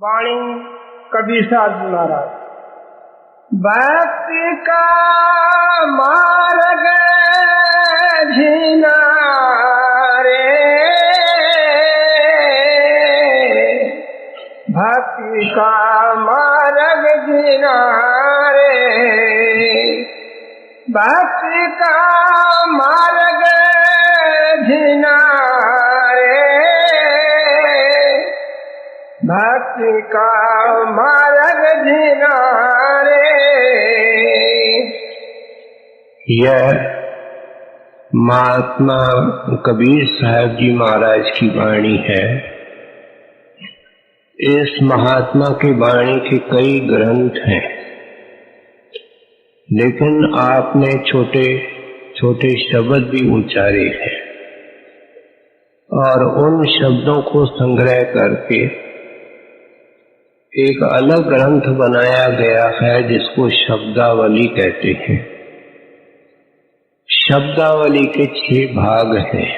वाणी कबीर साहब महाराज। भक्ति का मार्ग झिना रे, भक्ति का मार्ग झिना रे, भक्ति का मार्ग झिना रे, भक्ति का मार्ग झिना रे। यह महात्मा कबीर साहब जी महाराज की वाणी है। इस महात्मा की वाणी के कई ग्रंथ हैं, लेकिन आपने छोटे छोटे शब्द भी उच्चारे हैं और उन शब्दों को संग्रह करके एक अलग ग्रंथ बनाया गया है जिसको शब्दावली कहते हैं। शब्दावली के 6 भाग हैं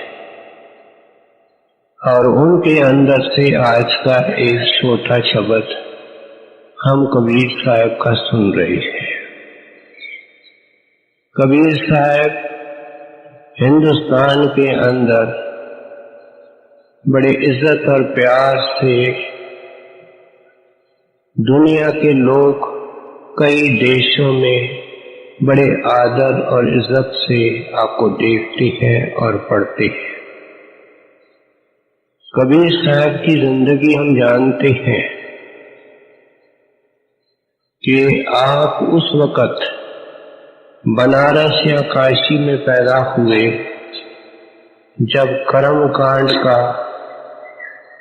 और उनके अंदर से आज का एक छोटा शब्द हम कबीर साहब का सुन रहे हैं। कबीर साहब हिंदुस्तान के अंदर बड़े इज्जत और प्यार से दुनिया के लोग कई देशों में बड़े आदर और इज्जत से आपको देखते हैं और पढ़ते हैं। कबीर साहब की जिंदगी हम जानते हैं कि आप उस वक्त बनारस या काशी में पैदा हुए जब कर्म कांड का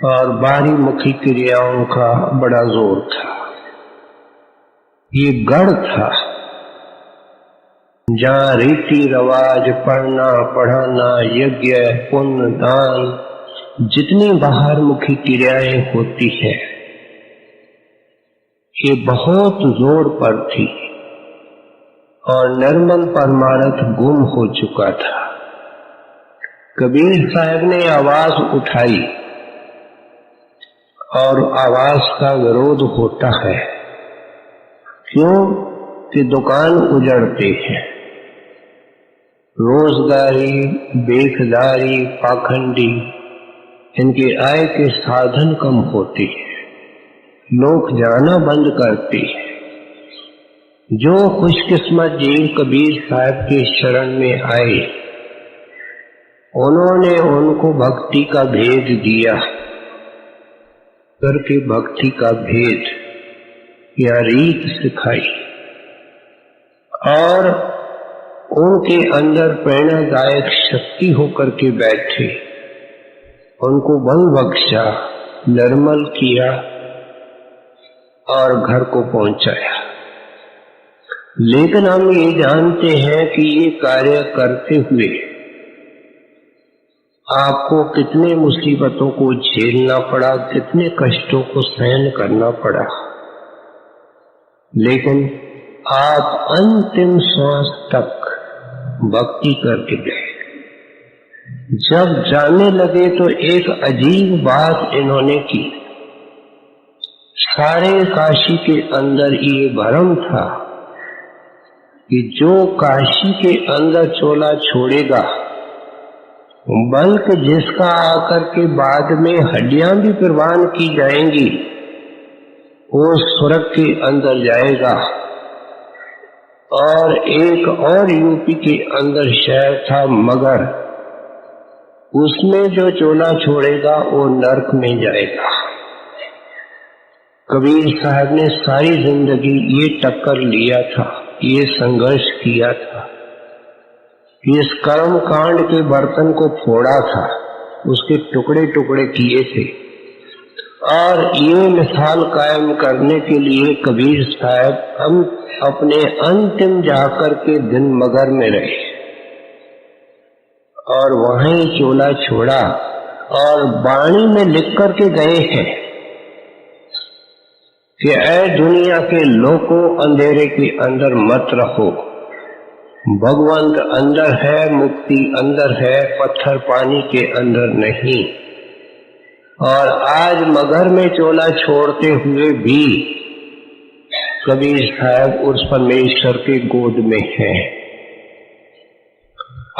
और बारी मुखी क्रियाओं का बड़ा जोर था। ये गढ़ था जहाँ रीति रिवाज, पढ़ना पढ़ाना, यज्ञ पुण्य दान, जितनी बाहर मुखी क्रियाएं होती है ये बहुत जोर पर थी और निर्मल परमार्थ गुम हो चुका था। कबीर साहब ने आवाज उठाई और आवाज का विरोध होता है। क्यों? कि दुकान उजड़ते हैं, रोजगारी, बेखदारी, पाखंडी, इनके आय के साधन कम होते हैं, लोग जाना बंद करते हैं। जो खुशकिस्मत जीव कबीर साहब के शरण में आए उन्होंने उनको भक्ति का भेद दिया करके भक्ति का भेद या रीत सिखाई और उनके अंदर प्रेरणादायक शक्ति होकर के बैठे, उनको बल बख्शा, निर्मल किया और घर को पहुंचाया। लेकिन हम ये जानते हैं कि ये कार्य करते हुए आपको कितने मुसीबतों को झेलना पड़ा, कितने कष्टों को सहन करना पड़ा, लेकिन आप अंतिम श्वास तक भक्ति करके गए। जब जाने लगे तो एक अजीब बात इन्होंने की। सारे काशी के अंदर ये भ्रम था कि जो काशी के अंदर चोला छोड़ेगा, बल्कि जिसका आकर के बाद में हड्डियां भी प्रवान की जाएंगी, वो स्वर्ग के अंदर जाएगा। और एक और यूपी के अंदर शहर था मगर, उसमें जो चोला छोड़ेगा वो नरक में जाएगा। कबीर साहब ने सारी जिंदगी ये टक्कर लिया था, ये संघर्ष किया था, इस कर्म कांड के बर्तन को फोड़ा था, उसके टुकड़े टुकड़े किए थे और ये मिसाल कायम करने के लिए कबीर साहब हम अपने अंतिम जाकर के दिन मगर में रहे और वहीं चोला छोड़ा और वाणी में लिख करके गए हैं कि ऐ दुनिया के लोगों, अंधेरे के अंदर मत रहो, भगवंत अंदर है, मुक्ति अंदर है, पत्थर पानी के अंदर नहीं। और आज मगर में चोला छोड़ते हुए भी कबीर साहब उस परमेश्वर के गोद में हैं।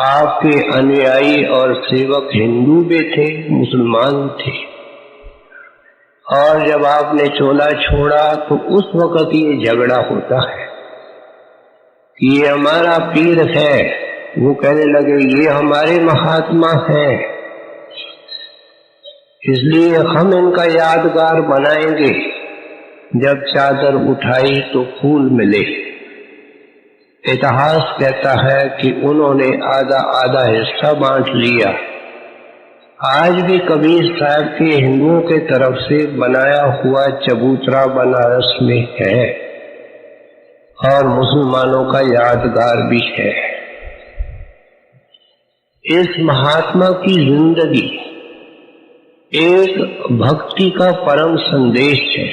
आपके अनुयायी और सेवक हिंदू भी थे, मुसलमान थे, और जब आपने चोला छोड़ा तो उस वक्त ये झगड़ा होता है कि ये हमारा पीर है, वो कहने लगे ये हमारे महात्मा हैं, इसलिए हम इनका यादगार बनाएंगे, जब चादर उठाई तो फूल मिले। इतिहास कहता है कि उन्होंने आधा आधा हिस्सा बांट लिया। आज भी कबीर साहब के हिंदुओं के तरफ से बनाया हुआ चबूतरा बनारस में है और मुसलमानों का यादगार भी है। इस महात्मा की जिंदगी एक भक्ति का परम संदेश है।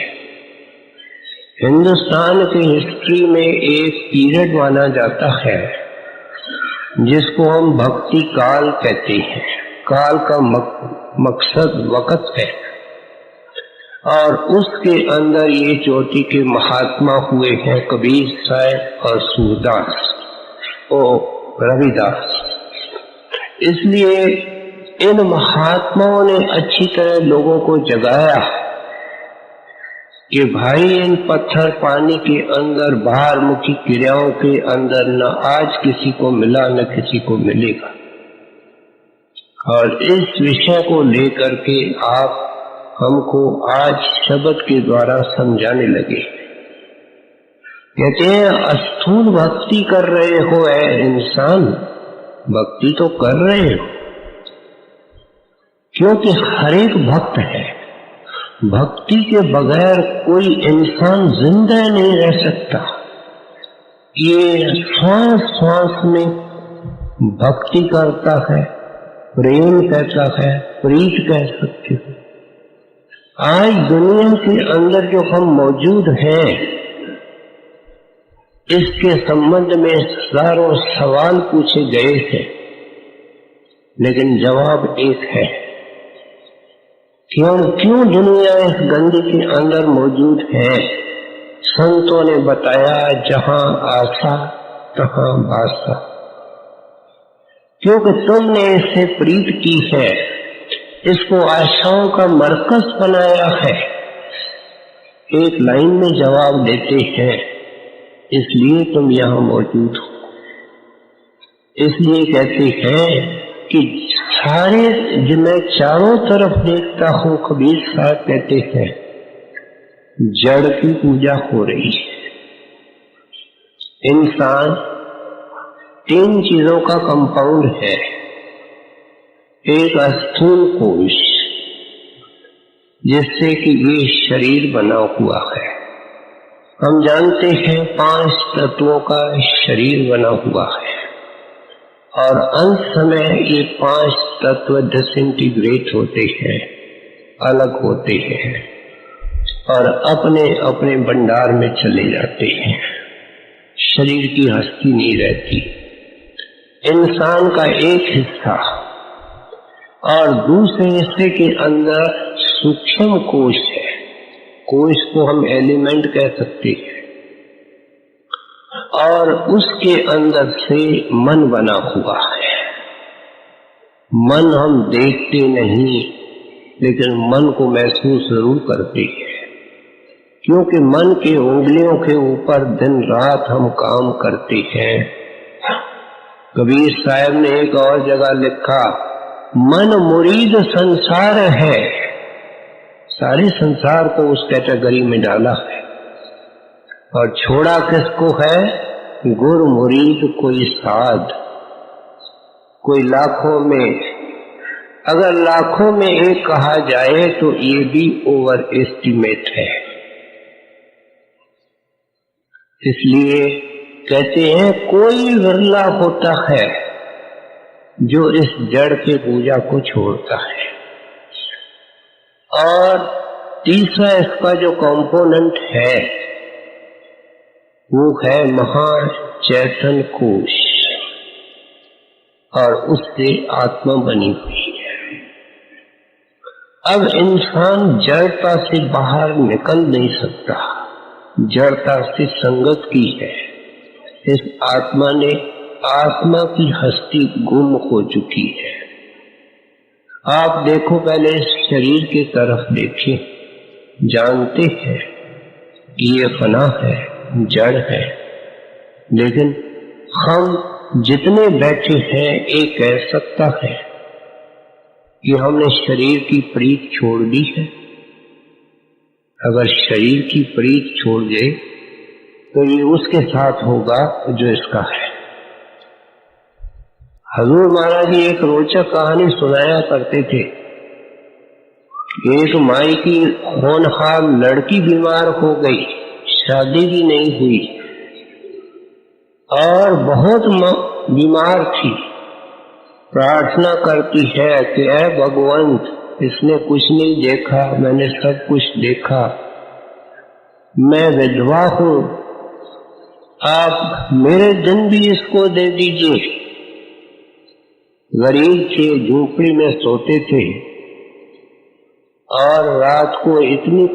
हिंदुस्तान की हिस्ट्री में एक पीरियड माना जाता है जिसको हम भक्ति काल कहते हैं। काल का मकसद वक्त है, और उसके अंदर ये चोटी के महात्मा हुए हैं कबीर साहब और सूरदास और रविदास। इसलिए इन महात्माओं ने अच्छी तरह लोगों को जगाया कि भाई इन पत्थर पानी के अंदर बाहर मुखी क्रियाओं के अंदर न आज किसी को मिला न किसी को मिलेगा। और इस विषय को लेकर के आप हमको आज शब्द के द्वारा समझाने लगे। कहते हैं स्थूल भक्ति कर रहे हो ऐ इंसान, भक्ति तो कर रहे हो, क्योंकि हर एक भक्त है। भक्ति के बगैर कोई इंसान जिंदा नहीं रह सकता। ये श्वास श्वास में भक्ति करता है, प्रेम कहता है, प्रीत कह सकते हो। आज दुनिया के अंदर जो हम मौजूद हैं, इसके संबंध में हजारों सवाल पूछे गए थे, लेकिन जवाब एक है। क्यों दुनिया इस गंदगी के अंदर मौजूद है? संतों ने बताया जहां आशा तहां बासा। क्योंकि तुमने इससे प्रीत की है, इसको आशाओं का मरकज बनाया है। एक लाइन में जवाब देते हैं, इसलिए तुम यहां मौजूद हो। इसलिए कहते हैं कि सारे जो मैं चारों तरफ देखता हूं, कबीर साहब कहते हैं जड़ की पूजा हो रही है। इंसान 3 चीजों का कंपाउंड है। एक स्थूल कोश, जिससे कि ये शरीर बना हुआ है। हम जानते हैं 5 तत्वों का शरीर बना हुआ है, और अंत समय ये 5 तत्व डिसइंटीग्रेट होते हैं, अलग होते हैं और अपने अपने भंडार में चले जाते हैं। शरीर की हस्ती नहीं रहती। इंसान का एक हिस्सा और दूसरे हिस्से के अंदर सूक्ष्म कोश है। कोश को हम एलिमेंट कह सकते हैं, और उसके अंदर से मन बना हुआ है। मन हम देखते नहीं, लेकिन मन को महसूस जरूर करते हैं, क्योंकि मन के उंगलियों के ऊपर दिन रात हम काम करते हैं। कबीर साहब ने एक और जगह लिखा, मन मुरीद संसार है। सारे संसार को उस कैटेगरी में डाला है, और छोड़ा किसको है? गुर मुरीद कोई साध। कोई लाखों में, अगर लाखों में एक कहा जाए तो ये भी ओवर एस्टिमेट है। इसलिए कहते हैं कोई विरला होता है जो इस जड़ के पूजा को छोड़ता है। और तीसरा इसका जो कंपोनेंट है वो है महाचैतन कोश, और उससे आत्मा बनी हुई है। अब इंसान जड़ता से बाहर निकल नहीं सकता, जड़ता से संगत की है। इस आत्मा ने आत्मा की हस्ती गुम हो चुकी है। आप देखो, पहले इस शरीर की तरफ देखिए, जानते हैं कि ये फना है, जड़ है, लेकिन हम जितने बैठे हैं एक कह सकता है कि हमने शरीर की प्रीत छोड़ दी है। अगर शरीर की प्रीत छोड़ दे तो ये उसके साथ होगा जो इसका है। हजूर महाराज जी एक रोचक कहानी सुनाया करते थे। एक माई की होनहार लड़की बीमार हो गई, शादी भी नहीं हुई और बहुत बीमार थी। प्रार्थना करती है कि ऐ भगवंत, इसने कुछ नहीं देखा, मैंने सब कुछ देखा, मैं विधवा हूं, आप मेरे दिन भी इसको दे दीजिए। गरीब थे, झोपड़ी में सोते थे और रात को इतनी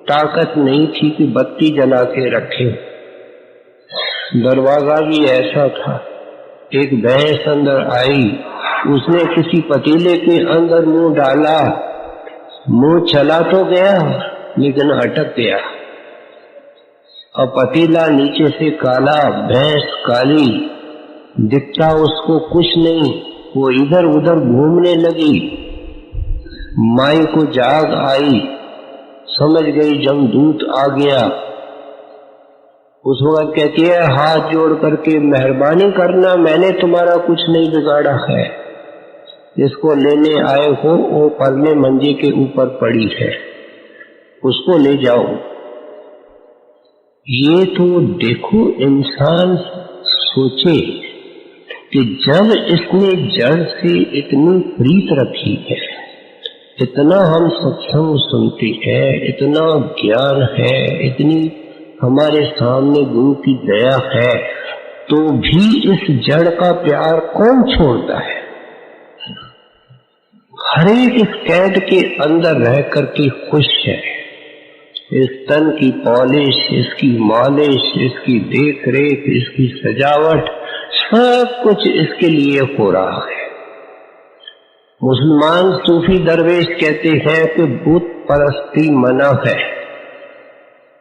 ताकत नहीं थी कि बत्ती जला के रखे। दरवाजा भी ऐसा था। एक भैंस अंदर आई, उसने किसी पतीले के अंदर मुंह डाला, मुंह चला तो गया लेकिन अटक गया और पतीला नीचे से काला, भैंस काली, दिखता उसको कुछ नहीं, वो इधर उधर घूमने लगी। माई को जाग आई, समझ गई जमदूत आ गया। उस वक्त कहती है, हाथ जोड़ करके मेहरबानी करना, मैंने तुम्हारा कुछ नहीं बिगाड़ा है, जिसको लेने आए हो वो परले मंजे के ऊपर पड़ी है, उसको ले जाओ। ये तो देखो, इंसान सोचे कि जब इसने जड़ से इतनी प्रीत रखी है, इतना हम सत्संग सुनते हैं, इतना ज्ञान है, इतनी हमारे सामने गुरु की दया है, तो भी इस जड़ का प्यार कौन छोड़ता है? हर एक इस कैद के अंदर रह करके खुश है। इस तन की पॉलिश, इसकी मालिश, इसकी देख रेख, इसकी सजावट, सब कुछ इसके लिए हो रहा है। मुसलमान सूफी दरवेश कहते हैं कि बुत परस्ती मना है।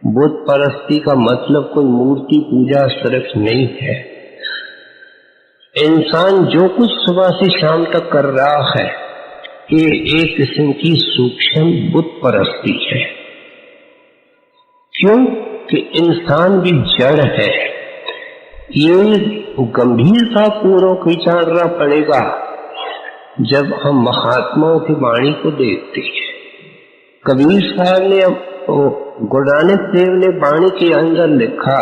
बुत परस्ती का मतलब कोई मूर्ति पूजा सिर्फ नहीं है। इंसान जो कुछ सुबह से शाम तक कर रहा है, ये एक किस्म की सूक्ष्म बुत परस्ती है। क्यों कि इंसान भी जड़ है। ये गंभीरता पूर्वक विचारना पड़ेगा जब हम महात्माओं की वाणी को देखते हैं। कबीर साहब ने, गुरु नानक देव ने वाणी के अंदर लिखा,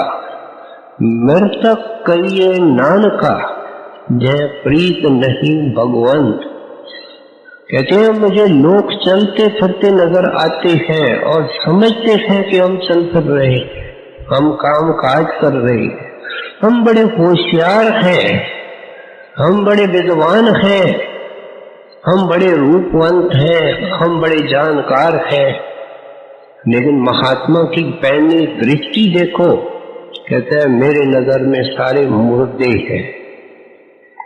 मृतक करिए नानका जय प्रीत नहीं भगवंत। कहते हैं, मुझे लोग चलते फिरते नजर आते हैं और समझते हैं कि हम चल फिर रहे, हम काम काज कर रहे, हम बड़े होशियार हैं, हम बड़े विद्वान हैं, हम बड़े रूपवंत हैं, हम बड़े जानकार हैं। लेकिन महात्मा की पैनी दृष्टि देखो, कहते हैं मेरे नजर में सारे मुर्दे हैं,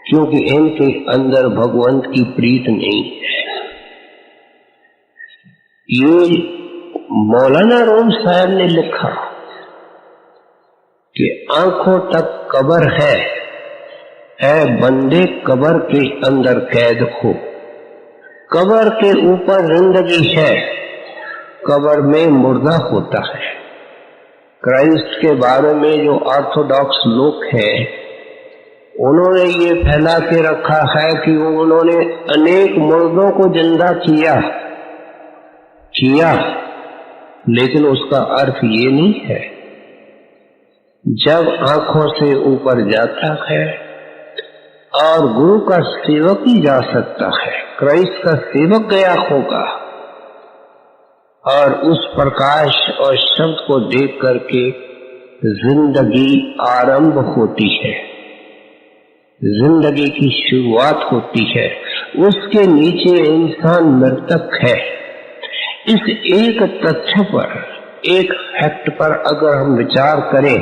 क्योंकि इनके अंदर भगवंत की प्रीत नहीं है। ये मौलाना रूम साहब ने लिखा कि आंखों तक कब्र है, ऐ बंदे कब्र के अंदर कैद हो। कब्र के ऊपर जिंदगी है, कब्र में मुर्दा होता है। क्राइस्ट के बारे में जो ऑर्थोडॉक्स लोग हैं, उन्होंने ये फैला के रखा है कि उन्होंने अनेक मुर्दों को जिंदा किया, लेकिन उसका अर्थ ये नहीं है। जब आंखों से ऊपर जाता है और गुरु का सेवक ही जा सकता है, क्राइस्ट का सेवक गया होगा और उस प्रकाश और शब्द को देख करके जिंदगी आरंभ होती है, जिंदगी की शुरुआत होती है। उसके नीचे इंसान मृतक है, इस एक तथ्य पर, एक फैक्ट पर अगर हम विचार करें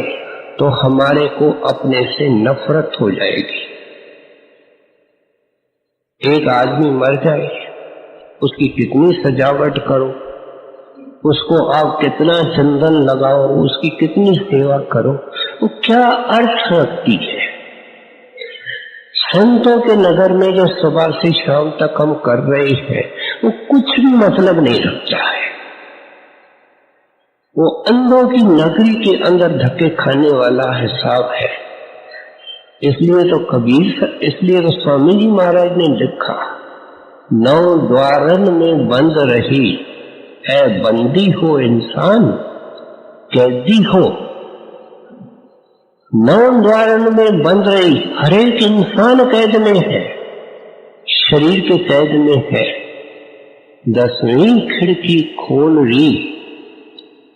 तो हमारे को अपने से नफरत हो जाएगी। एक आदमी मर जाए, उसकी कितनी सजावट करो, उसको आप कितना चंदन लगाओ, उसकी कितनी सेवा करो, वो क्या अर्थ रखती है? संतों के नगर में जो सुबह से शाम तक हम कर रहे हैं वो कुछ भी मतलब नहीं रखता है। वो अंधों की नगरी के अंदर धक्के खाने वाला हिसाब है। इसलिए तो स्वामी जी महाराज ने लिखा, 9 द्वारन में बंद रही है बंदी हो इंसान, कैदी हो। 9 द्वारन में बंद रही, हर एक इंसान कैद में है, शरीर के कैद में है। 10वीं खिड़की खोल री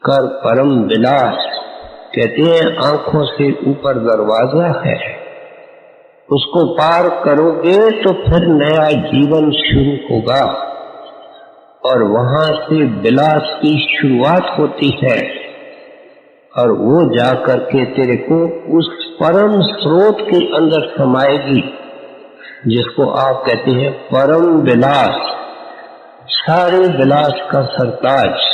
कर परम विलास, कहते हैं आंखों से ऊपर दरवाजा है, उसको पार करोगे तो फिर नया जीवन शुरू होगा और वहां से विलास की शुरुआत होती है और वो जाकर के तेरे को उस परम स्रोत के अंदर समाएगी जिसको आप कहते हैं परम विलास, सारे विलास का सरताज,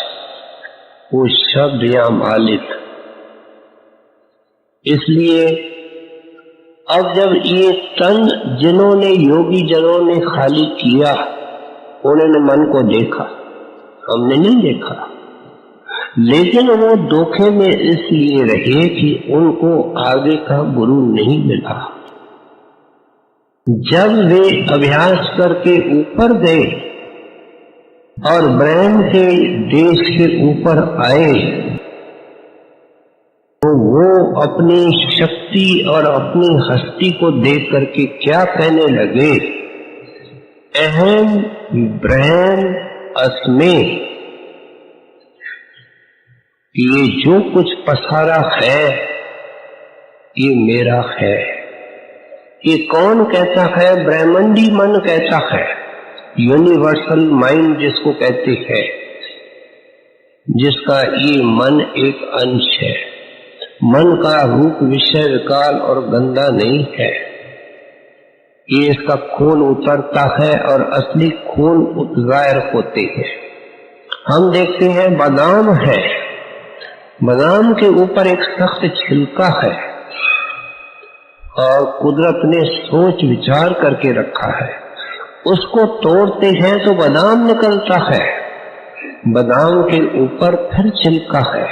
वो शब्द या मालिक। इसलिए अब जब ये तन जिन्होंने योगी जनों ने खाली किया, उन्होंने मन को देखा, हमने नहीं देखा, लेकिन वो धोखे में इसलिए रहे कि उनको आगे का गुरु नहीं मिला। जब वे अभ्यास करके ऊपर गए और ब्रह्म के देश के ऊपर आए तो वो अपनी शक्ति और अपनी हस्ती को देख करके क्या कहने लगे, अहम ब्रह्म अस्मे, ये जो कुछ पसारा है ये मेरा है। ये कौन कहता है? ब्रह्मंडी मन कहता है, यूनिवर्सल माइंड जिसको कहते हैं, जिसका ये मन एक अंश है। मन का रूप विषय विकाल और गंदा नहीं है, ये इसका खून उतरता है और असली खून जाहिर होते हैं। हम देखते हैं बादाम है, बादाम के ऊपर एक सख्त छिलका है और कुदरत ने सोच विचार करके रखा है, उसको तोड़ते हैं तो बादाम निकलता है, बादाम के ऊपर फिर छिलका है,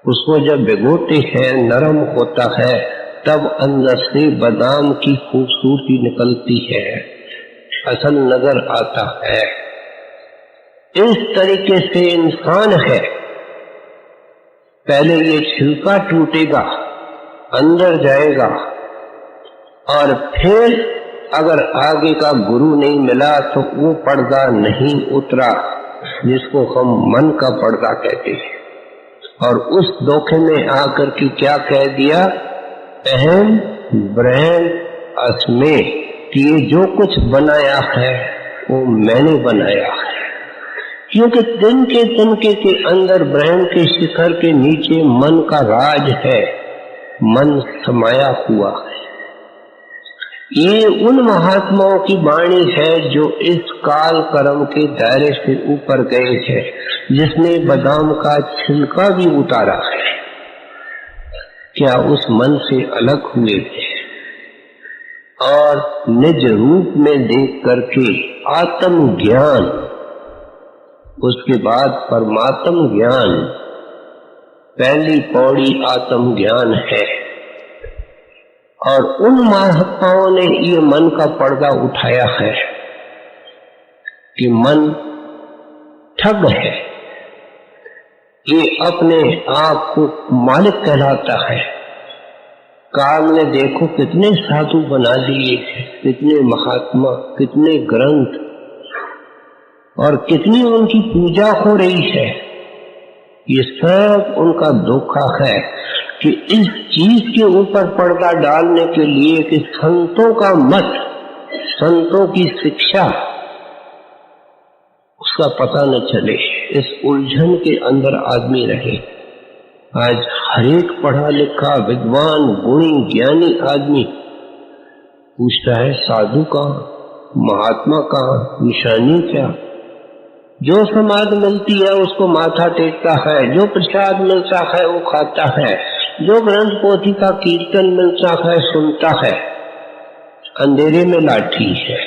उसको जब भिगोते हैं नरम होता है, तब अंदर से बादाम की खूबसूरती निकलती है, असल नजर आता है। इस तरीके से इंसान है, पहले ये छिलका टूटेगा, अंदर जाएगा और फिर अगर आगे का गुरु नहीं मिला तो वो पर्दा नहीं उतरा जिसको हम मन का पर्दा कहते हैं। और उस धोखे में आकर के क्या कह दिया, अहम ब्रह्म अस्मे, कि ये जो कुछ बनाया है वो मैंने बनाया है। क्योंकि तिनके के अंदर ब्रह्म के शिखर के नीचे मन का राज है, मन समाया हुआ है। ये उन महात्माओं की वाणी है जो इस काल कर्म के दायरे से ऊपर गए हैं, जिसने बादाम का छिलका भी उतारा है। क्या उस मन से अलग हुए थे और निज रूप में देख करके आत्म ज्ञान, उसके बाद परमात्म ज्ञान, पहली पौड़ी आत्म ज्ञान है। और उन महात्माओं ने ये मन का पर्दा उठाया है कि मन ठग है, ये अपने आप को मालिक कहलाता है। काल ने देखो कितने साधु बना दिए, कितने महात्मा, कितने ग्रंथ और कितनी उनकी पूजा हो रही है। ये सब उनका धोखा है कि इस चीज के ऊपर पर्दा डालने के लिए कि संतों का मत, संतों की शिक्षा, उसका पता न चले, इस उलझन के अंदर आदमी रहे। आज हरेक पढ़ा लिखा विद्वान गुणी ज्ञानी आदमी पूछता है साधु कहाँ, महात्मा कहाँ, निशानी क्या। जो समाध मिलती है उसको माथा टेकता है, जो प्रसाद मिलता है वो खाता है, जो ग्रंथ पोथी का कीर्तन मिलता है सुनता है। अंधेरे में लाठी है,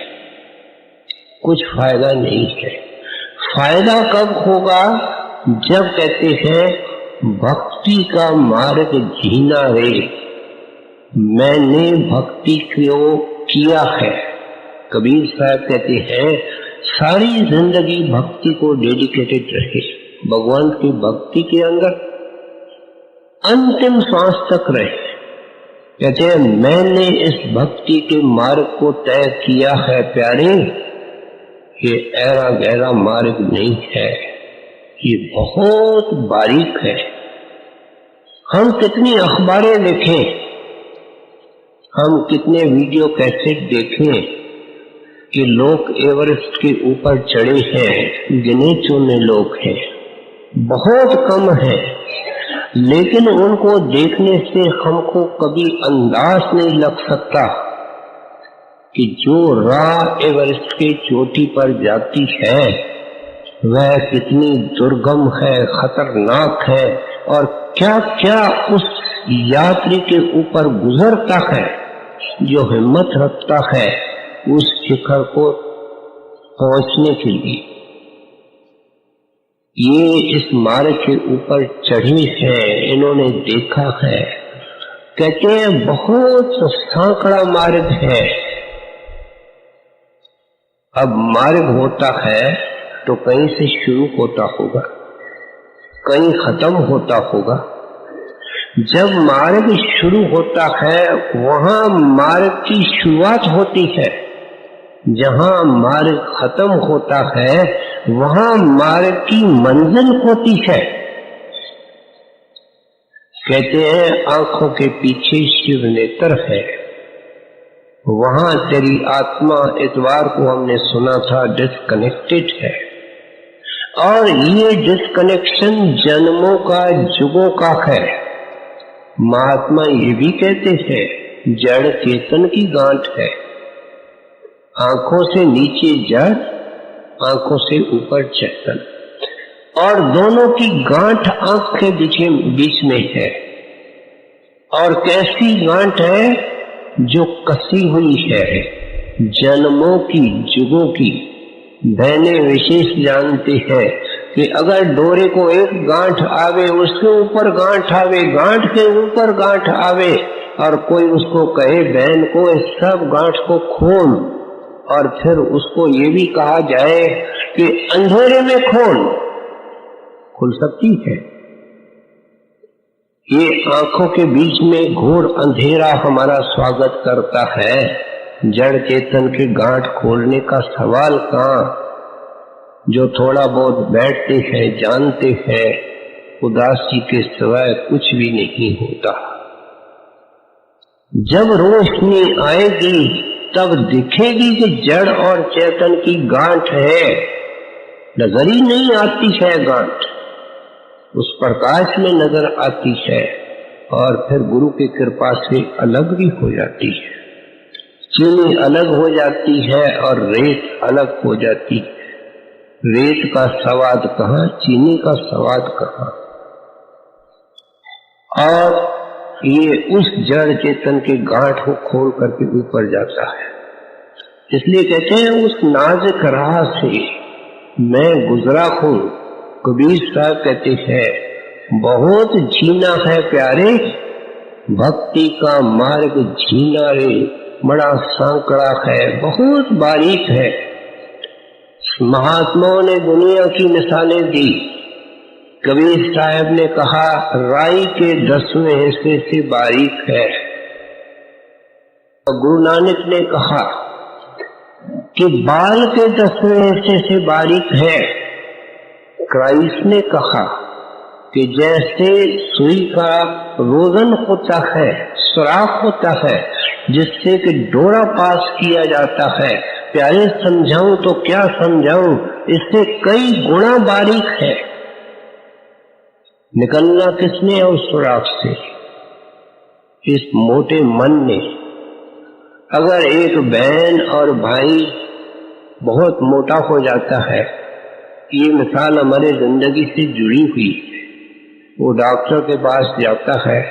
कुछ फायदा नहीं है। फायदा कब होगा? जब कहते हैं भक्ति का मार्ग जीना रे, मैंने भक्ति क्यों किया है। कबीर साहब कहते हैं सारी जिंदगी भक्ति को डेडिकेटेड रहे, भगवान की भक्ति के अंदर अंतिम सांस तक रहे। कहते हैं मैंने इस भक्ति के मार्ग को तय किया है प्यारे, ये ऐरा गहरा मार्ग नहीं है, ये बहुत बारीक है। हम कितनी अखबारें देखें, हम कितने वीडियो कैसेट देखें कि लोग एवरेस्ट के ऊपर चढ़े हैं, गिने चुने लोग हैं, बहुत कम है। लेकिन उनको देखने से हमको कभी अंदाज नहीं लग सकता कि जो राह एवरेस्ट के चोटी पर जाती है वह कितनी दुर्गम है, खतरनाक है, और क्या क्या उस यात्री के ऊपर गुजरता है जो हिम्मत रखता है उस शिखर को पहुंचने के लिए। ये इस मार्ग के ऊपर चढ़े हैं, इन्होंने देखा है। कहते हैं बहुत सांकड़ा मार्ग है। अब मार्ग होता है तो कहीं से शुरू होता होगा, कहीं खत्म होता होगा। जब मार्ग शुरू होता है वहां मार्ग की शुरुआत होती है, जहां मार्ग खत्म होता है वहां मार्ग की मंजिल होती है। कहते हैं आंखों के पीछे शिव नेत्र है, वहां तेरी आत्मा इतवार को हमने सुना था डिस्कनेक्टेड है। और ये डिस्कनेक्शन जन्मों का जुगों का है। महात्मा ये भी कहते हैं जड़ चेतन की गांठ है, आंखों से नीचे जड़, आंखों से ऊपर चेतन, और दोनों की गांठ आंख के बीच में है। और कैसी गांठ है? जो कसी हुई है, जन्मों की जुगों की। बहने विशेष जानते हैं कि अगर डोरे को एक गांठ आवे, उसके ऊपर गांठ आवे, गांठ के ऊपर गांठ आवे, और कोई उसको कहे बहन को इस सब गांठ को खोल, और फिर उसको ये भी कहा जाए कि अंधेरे में खोल, खुल सकती है? ये आंखों के बीच में घोर अंधेरा हमारा स्वागत करता है। जड़ चेतन के गांठ खोलने का सवाल कहां? जो थोड़ा बहुत बैठते हैं जानते हैं उदासी के सिवाय कुछ भी नहीं होता। जब रोशनी आएगी तब दिखेगी कि जड़ और चेतन की गांठ है, नजर ही नहीं आती है गांठ, उस प्रकाश में नजर आती है, और फिर गुरु की कृपा से अलग भी हो जाती है। चीनी अलग हो जाती है और रेत अलग हो जाती है। रेत का स्वाद कहाँ, चीनी का स्वाद कहाँ। और ये उस जड़ चेतन के गांठ को खोल करके ऊपर जाता है। इसलिए कहते हैं उस नाजुक राह से मैं गुजरा हूं। कबीर साहब कहते हैं बहुत जीना है प्यारे, भक्ति का मार्ग जीना रे, बड़ा सांकड़ा है, बहुत बारीक है। महात्माओं ने दुनिया की मिसालें दी। कबीर साहब ने कहा राई के 10वें हिस्से से बारीक है। गुरु नानक ने कहा कि बाल के 10वें हिस्से से बारीक है। क्राइस्ट ने कहा कि जैसे सुई का रोजन होता है, सुराख होता है जिससे कि डोरा पास किया जाता है, प्यारे समझाऊं तो क्या समझाऊं, इससे कई गुना बारीक है। निकलना किसने है उस सुराख से? इस मोटे मन ने। अगर एक बहन और भाई बहुत मोटा हो जाता है, ये मिसाल हमारे जिंदगी से जुड़ी हुई है, वो डॉक्टर के पास जाता है,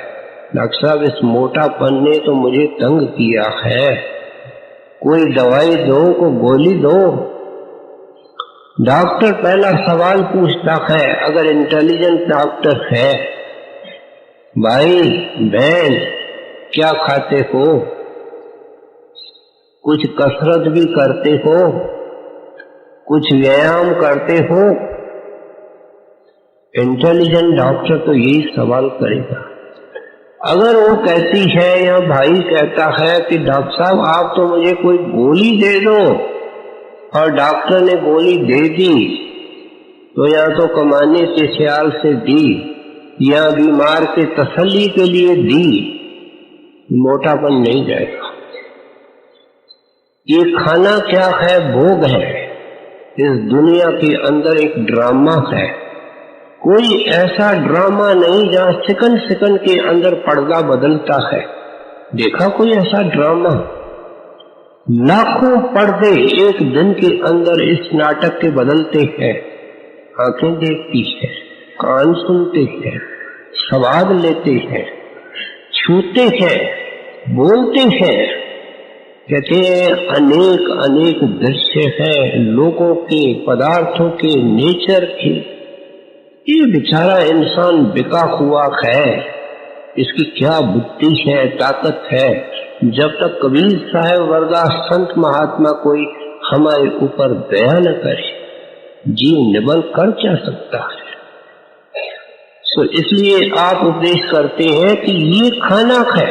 डॉक्टर साहब इस मोटापन ने तो मुझे तंग किया है, कोई दवाई दो, को गोली दो। डॉक्टर पहला सवाल पूछता है, अगर इंटेलिजेंट डॉक्टर है, भाई बहन क्या खाते हो, कुछ कसरत भी करते हो, कुछ व्यायाम करते हो? इंटेलिजेंट डॉक्टर तो यही सवाल करेगा। अगर वो कहती है या भाई कहता है कि डॉक्टर साहब आप तो मुझे कोई गोली दे दो, और डॉक्टर ने गोली दे दी, तो या तो कमाने के ख्याल से दी या बीमार के तसल्ली के लिए दी, मोटापन नहीं जाएगा। ये खाना क्या है? भोग है। इस दुनिया के अंदर एक ड्रामा है। कोई ऐसा ड्रामा नहीं जहां सेकंड सेकंड के अंदर पर्दा बदलता है। देखा कोई ऐसा ड्रामा? लाखों पर्दे एक दिन के अंदर इस नाटक के बदलते हैं। आंखें देखती है, कान सुनते हैं, स्वाद लेते हैं, छूते हैं, बोलते हैं। कहते हैं अनेक अनेक दृश्य हैं, लोगों के, पदार्थों के, नेचर के। ये बेचारा इंसान बिका हुआ है, इसकी क्या बुद्धि है, ताकत है। जब तक कबीर साहब वरदा संत महात्मा कोई हमारे ऊपर दया न करे, जीव निबल कर क्या सकता है? तो इसलिए आप उपदेश करते हैं कि ये खाना है।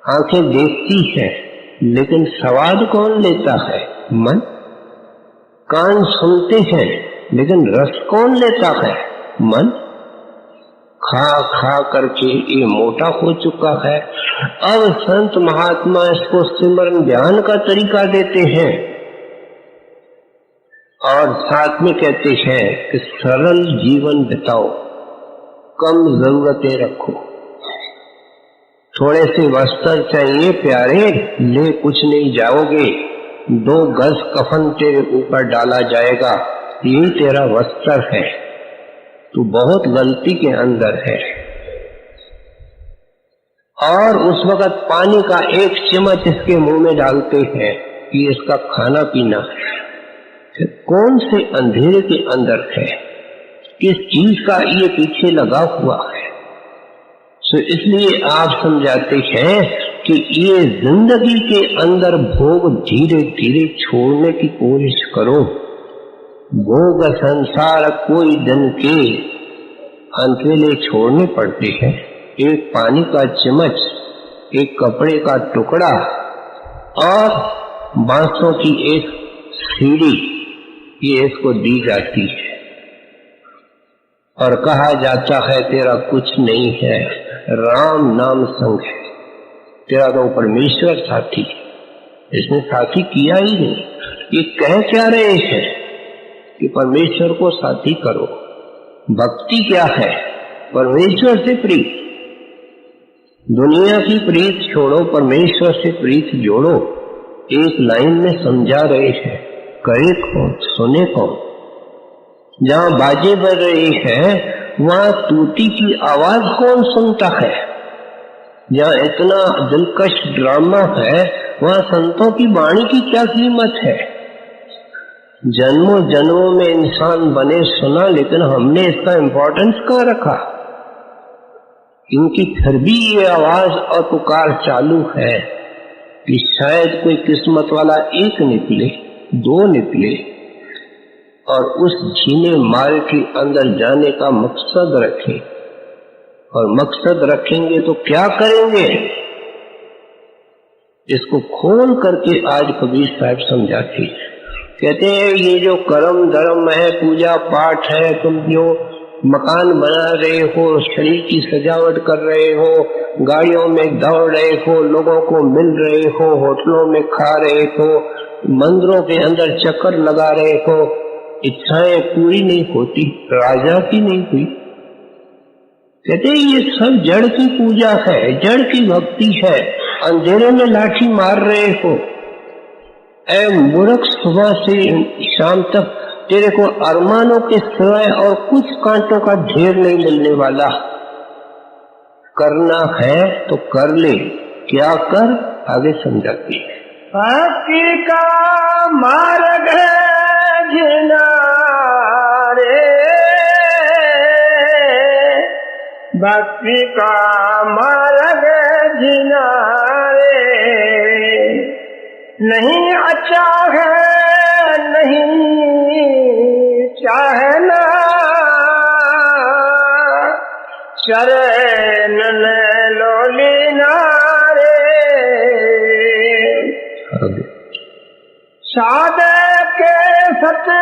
आंखें देखती है, लेकिन स्वाद कौन लेता है? मन। कान सुनते हैं, लेकिन रस कौन लेता है? मन। खा खा करके ये मोटा हो चुका है। अब संत महात्मा इसको सिमरन ध्यान का तरीका देते हैं और साथ में कहते हैं कि सरल जीवन बिताओ, कम जरूरतें रखो। थोड़े से वस्त्र चाहिए प्यारे, ले कुछ नहीं जाओगे, 2 गज कफन तेरे ऊपर डाला जाएगा, यही तेरा वस्त्र है। तू बहुत गलती के अंदर है। और उस वक्त पानी का 1 चम्मच इसके मुंह में डालते हैं कि इसका खाना पीना है। कौन से अंधेरे के अंदर है, किस चीज का ये पीछे लगा हुआ है। तो इसलिए आप समझाते हैं कि ये जिंदगी के अंदर भोग धीरे धीरे छोड़ने की कोशिश करो। भोग संसार कोई दिन के अंत में छोड़ने पड़ते हैं। एक पानी का चम्मच, एक कपड़े का टुकड़ा और बांसों की एक सीढ़ी, ये इसको दी जाती है और कहा जाता है तेरा कुछ नहीं है, राम नाम संग है, तेरा तो परमेश्वर साथी है। इसने साथी किया ही नहीं। ये कह क्या रहे हैं कि परमेश्वर को साथी करो। भक्ति क्या है? परमेश्वर से प्रीत। दुनिया की प्रीत छोड़ो, परमेश्वर से प्रीत जोड़ो। एक लाइन में समझा रहे हैं। करे कौन, सुने कौन? जहां बाजे बज रही है वहां तूती की आवाज कौन सुनता है? जहां इतना दिलकश ड्रामा है वहां संतों की वाणी की क्या कीमत है? जन्मों जन्मों में इंसान बने सुना, लेकिन हमने इसका इम्पोर्टेंस कहाँ रखा? इनकी फिर भी ये आवाज और पुकार चालू है कि शायद कोई किस्मत वाला 1 निकले, 2 निकले और उस झीने मार्ग के अंदर जाने का मकसद रखें। और मकसद रखेंगे तो क्या करेंगे, इसको खोल करके आज कबीर साहब समझाते हैं। कहते हैं ये जो कर्म धर्म है, पूजा पाठ है, तुम जो मकान बना रहे हो, शरीर की सजावट कर रहे हो, गाड़ियों में दौड़ रहे हो, लोगों को मिल रहे हो, होटलों में खा रहे हो, मंदिरों के अंदर चक्कर लगा रहे हो, इच्छाएं पूरी नहीं होती, राजा की नहीं हुई। कहते ये सब जड़ की पूजा है, जड़ की भक्ति है। अंधेरे में लाठी मार रहे हो, ऐ मूर्ख, सुबह से शाम तक तेरे को अरमानों के सिवाय और कुछ कांटों का ढेर नहीं मिलने वाला। करना है तो कर ले, क्या कर आगे समझाती है। भक्ति का मार्ग जिना रे, भक्ति का मार्ग जिना रे, नहीं अच्छा है नहीं चाहना, शरण लो लीना रे। साधे के सत्य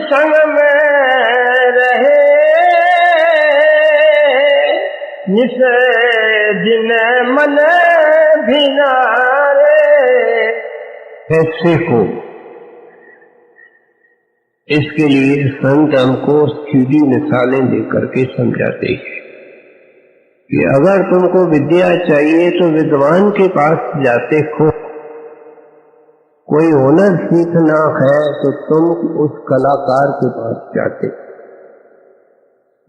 संग में रहे, निस दिन मन भिना रे। ऐसे हो, इसके लिए संत हमको सीधी मिसालें देकर के समझाते हैं कि अगर तुमको विद्या चाहिए तो विद्वान के पास जाते हो, कोई हुनर सीखना है तो तुम उस कलाकार के पास जाते,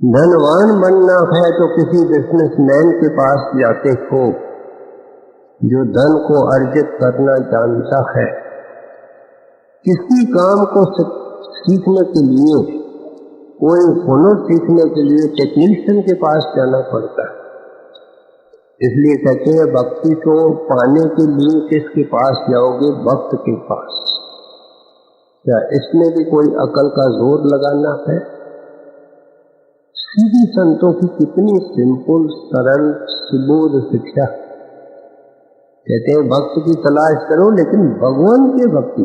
धनवान बनना है तो किसी बिजनेसमैन के पास जाते हो जो धन को अर्जित करना जानता है। किसी काम को सीखने के लिए, कोई हुनर सीखने के लिए टेक्नीशियन के पास जाना पड़ता है। इसलिए कहते हैं भक्ति को पाने के लिए किसके पास जाओगे? भक्त के पास। क्या इसमें भी कोई अकल का जोर लगाना है? सीधी संतों की कितनी सिंपल सरल सुबोध शिक्षा। कहते हैं भक्त की तलाश करो, लेकिन भगवान के भक्ति,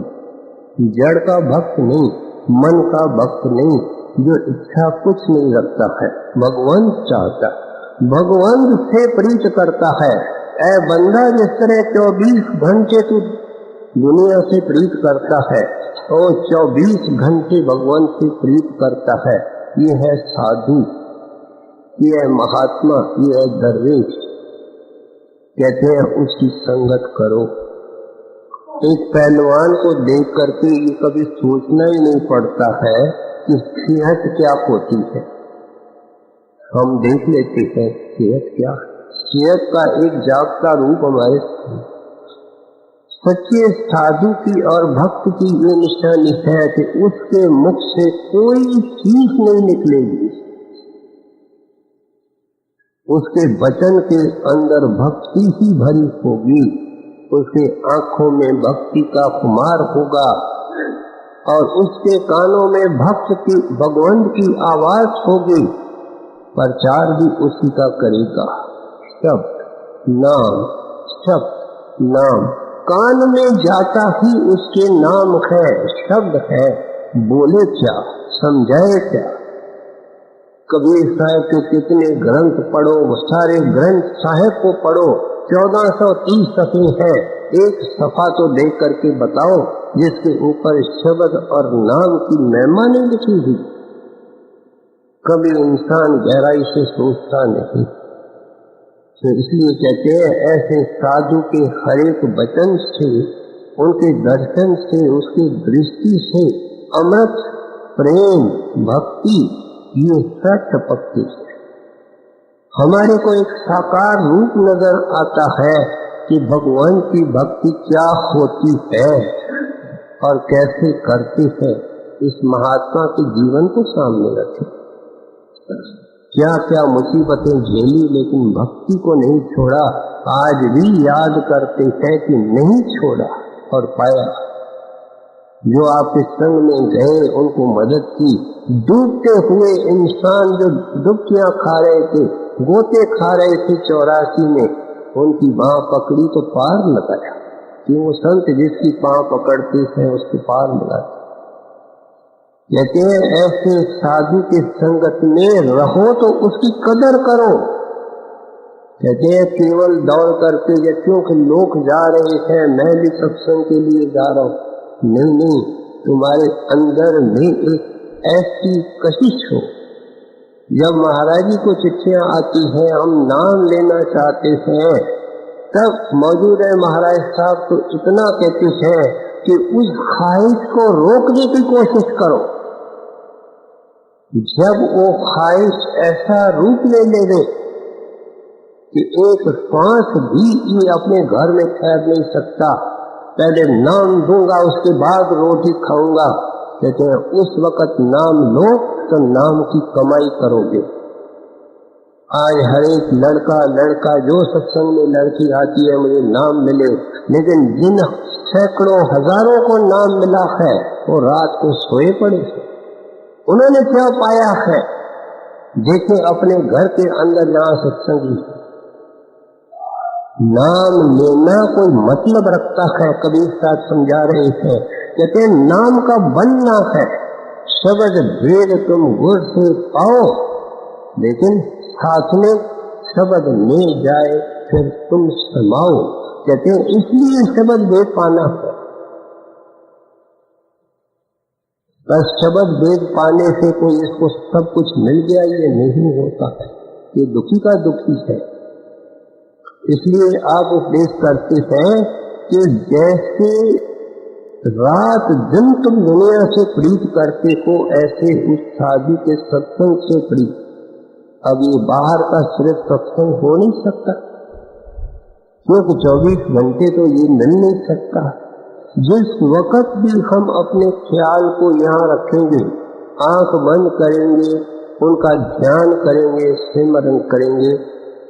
जड़ का भक्त नहीं, मन का भक्त नहीं, जो इच्छा कुछ नहीं रखता है, भगवान चाहता, भगवान से प्रीत करता है। ऐ बंदा, जिस तरह 24 घंटे तू दुनिया से प्रीत करता है, वो 24 घंटे भगवान से प्रीत करता है। ये है साधु, ये है महात्मा, ये है दरवेश। कहते हैं उसकी संगत करो। एक पहलवान को देख करके ये कभी सोचना ही नहीं पड़ता है कि सेहत क्या होती है। हम देख लेते हैं सेहत क्या, सेहत का एक जागता रूप हमारे सच्चे साधु की और भक्त की ये निशानी है कि उसके मुख से कोई चीज नहीं निकलेगी, उसके वचन के अंदर भक्ति ही भरी होगी, उसके आंखों में भक्ति का खुमार होगा और उसके कानों में भक्त की भगवान की आवाज होगी। प्रचार भी उसी का करेगा। शब्द नाम, शब्द नाम, कान में जाता ही उसके नाम है, शब्द है। बोले क्या, समझाए क्या। कबीर साहब के कितने ग्रंथ पढ़ो, सारे ग्रंथ साहब को पढ़ो, 1430 सफ़े हैं। एक सफा तो देख करके बताओ जिसके ऊपर शब्द और नाम की महिमा नहीं लिखी हुई। कभी इंसान गहराई से सोचता नहीं। तो इसलिए कहते हैं ऐसे साधु के हर एक वचन से, उनके दर्शन से, उसकी दृष्टि से अमृत प्रेम भक्ति ये सत्य पक्की है। हमारे को एक साकार रूप नजर आता है कि भगवान की भक्ति क्या होती है और कैसे करती है। इस महात्मा के जीवन को सामने रखें। क्या क्या मुसीबतें झेली लेकिन भक्ति को नहीं छोड़ा। आज भी याद करते हैं कि नहीं छोड़ा और पाया। जो आपके संग में गए उनको मदद की। डूबते हुए इंसान जो डुबकियां खा रहे थे, गोते खा रहे थे 84 में, उनकी बाह पकड़ी तो पार लगाया। कि वो संत जिसकी पांव पकड़ते हैं उसके पार लगाते। कहते हैं ऐसे साधु के संगत में रहो तो उसकी कदर करो। कहते हैं केवल दौड़ करके या क्योंकि लोग जा रहे हैं मैं भी सत्संग के लिए जा रहा हूँ, नहीं नहीं, तुम्हारे अंदर में एक ऐसी कशिश हो। जब महाराज जी को चिट्ठियां आती हैं, हम नाम लेना चाहते हैं, तब मौजूद है महाराज साहब तो इतना कहते हैं कि उस ख्वाहिश को रोकने की कोशिश करो। जब वो ख्वाहिश ऐसा रूप ले ले कि एक सांस भी ये अपने घर में ठहर नहीं सकता, पहले नाम दूंगा उसके बाद रोटी खाऊंगा, कहते हैं उस वक्त नाम लो तो नाम की कमाई करोगे। आज हर एक लड़का जो सत्संग में लड़की आती है मुझे नाम मिले, लेकिन जिन सैकड़ों हजारों को नाम मिला है वो रात को सोए पड़े हैं। उन्होंने क्या पाया है? देखे अपने घर के अंदर जहाँ सत्संगी है, नाम लेना कोई मतलब रखता है। कबीर साहब समझा रहे हैं, कहते हैं नाम का बनना है, शब्द वेद तुम गुर से पाओ, लेकिन साथ में शब्द ले जाए फिर तुम समाओ। कहते हैं इसलिए शब्द वेद पाना है। बस शब्द वेद पाने से कोई इसको सब कुछ मिल गया ये नहीं होता है, ये दुखी का दुखी है। इसलिए आप उपदेश करते हैं कि जैसे रात दिन तुम दुनिया से प्रीत करते हो, ऐसे उस साधु के सत्संग से प्रीत। अब ये बाहर का सिर्फ सत्संग हो नहीं सकता, क्योंकि 24 घंटे तो ये मिल नहीं सकता। जिस वक्त भी हम अपने ख्याल को यहाँ रखेंगे, आंख बंद करेंगे, उनका ध्यान करेंगे, सिमरन करेंगे,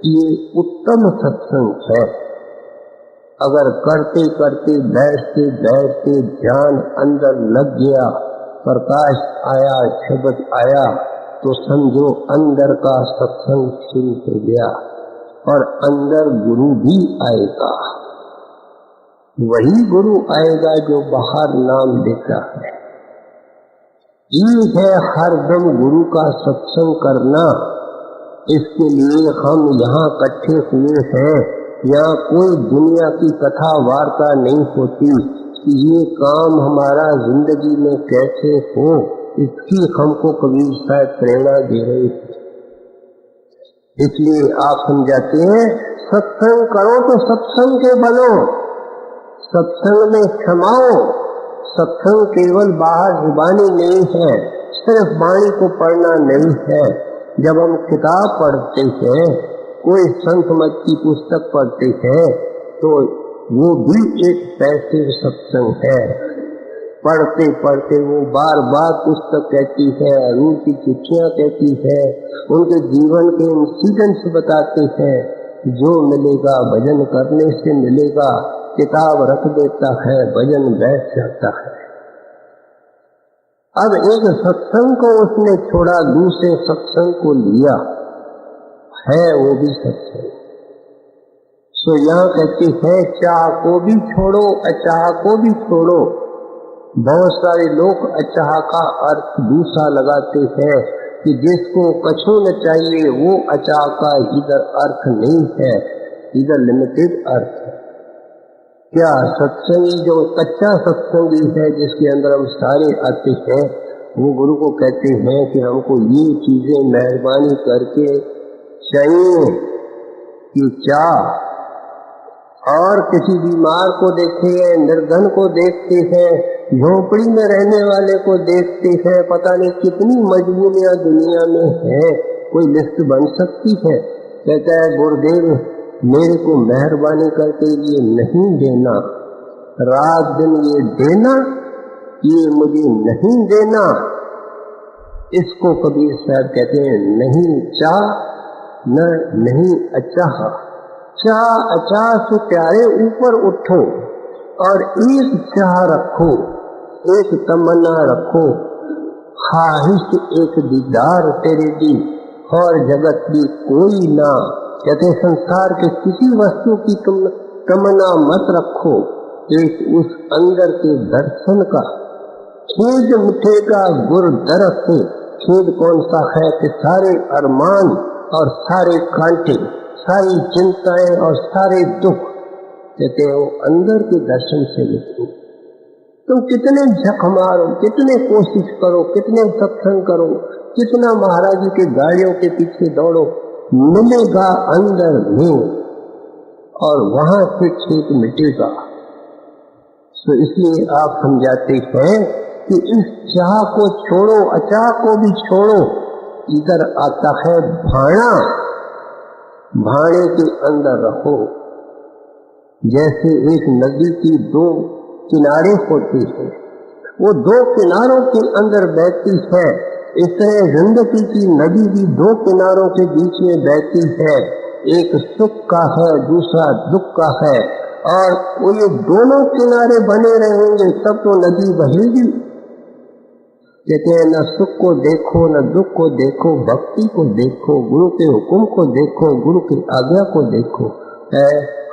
ये उत्तम सत्संग है। अगर करते करते बैठते बैठते ध्यान अंदर लग गया, प्रकाश आया, शब्द आया, तो समझो अंदर का सत्संग शुरू हो गया और अंदर गुरु भी आएगा। वही गुरु आएगा जो बाहर नाम लेता है। ये है हरदम गुरु का सत्संग करना। इसके लिए हम यहाँ इकट्ठे हुए हैं। यहाँ कोई दुनिया की कथा वार्ता नहीं होती कि ये काम हमारा जिंदगी में कैसे हो, इसकी हमको कबीर साहब प्रेरणा दे रहे हैं। इसलिए आप समझाते हैं सत्संग करो तो सत्संग के बनो, सत्संग में क्षमाओ। सत्संग केवल बाहर जुबानी नहीं है, सिर्फ वाणी को पढ़ना नहीं है। जब हम किताब पढ़ते हैं, कोई संत मत की पुस्तक पढ़ते हैं, तो वो भी एक पैसिव सत्संग है। पढ़ते पढ़ते वो बार बार पुस्तक कहती है, अरूण की चिट्ठियां कहती है, उनके जीवन के इंसिडेंट्स बताते हैं। जो मिलेगा भजन करने से मिलेगा। किताब रख देता है, भजन बैठ जाता है। अब एक सत्संग को उसने छोड़ा, दूसरे सत्संग को लिया है, वो भी सत्संग। सो यहाँ कहते हैं चाह को भी छोड़ो, अचाह को भी छोड़ो। बहुत सारे लोग अचाह का अर्थ दूसरा लगाते हैं कि जिसको कछु न चाहिए वो अचाह का इधर अर्थ नहीं है, इधर लिमिटेड अर्थ है। क्या सत्संगी जो कच्चा सत्संगी है, जिसके अंदर हम सारे आते हैं, वो गुरु को कहते हैं कि हमको ये चीजें मेहरबानी करके चाहिए कि चाह। और किसी बीमार को देखते हैं, निर्धन को देखते हैं, झोपड़ी में रहने वाले को देखते हैं, पता नहीं कितनी मजबूरियां दुनिया में है, कोई लिस्ट बन सकती है। कहता है गुरुदेव मेरे को मेहरबानी करके ये नहीं देना, रात दिन ये देना, ये मुझे नहीं देना। इसको कबीर साहब कहते हैं नहीं चाह न नहीं अचाह। चाह अचाह से प्यारे ऊपर उठो और एक चाह रखो, एक तमन्ना रखो, ख्वाहिश एक दीदार तेरे दी और जगत की कोई ना। कहते संसार के किसी वस्तु की तुम तमन्ना मत रखो, एक उस अंदर के दर्शन का। खेद मिटेगा गुर दरस से। खेद कौन सा है कि सारे अरमान और सारे कांटे, सारी चिंताएं और सारे दुख कहते हैं वो अंदर के दर्शन से निकले। तुम कितने झक मारो, कितने कोशिश करो, कितने सत्संग करो, कितना महाराज जी के गाड़ियों के पीछे दौड़ो, मिलेगा अंदर में और वहां से छेद मिटेगा। तो इसलिए आप समझाते हैं कि इस चाह को छोड़ो, अचाह को भी छोड़ो। इधर आता है भाना, भाने के अंदर रहो। जैसे एक नदी की दो किनारे होते हैं, वो दो किनारों के अंदर बहती है, इस तरह जिंदगी की नदी भी दो किनारों के बीच में बहती है। एक सुख का है, दूसरा दुख का है, और वो ये दोनों किनारे बने रहेंगे तब तो नदी बहेगी। कहते हैं न सुख को देखो, न दुख को देखो, भक्ति को देखो, गुरु के हुक्म को देखो, गुरु की आज्ञा को देखो।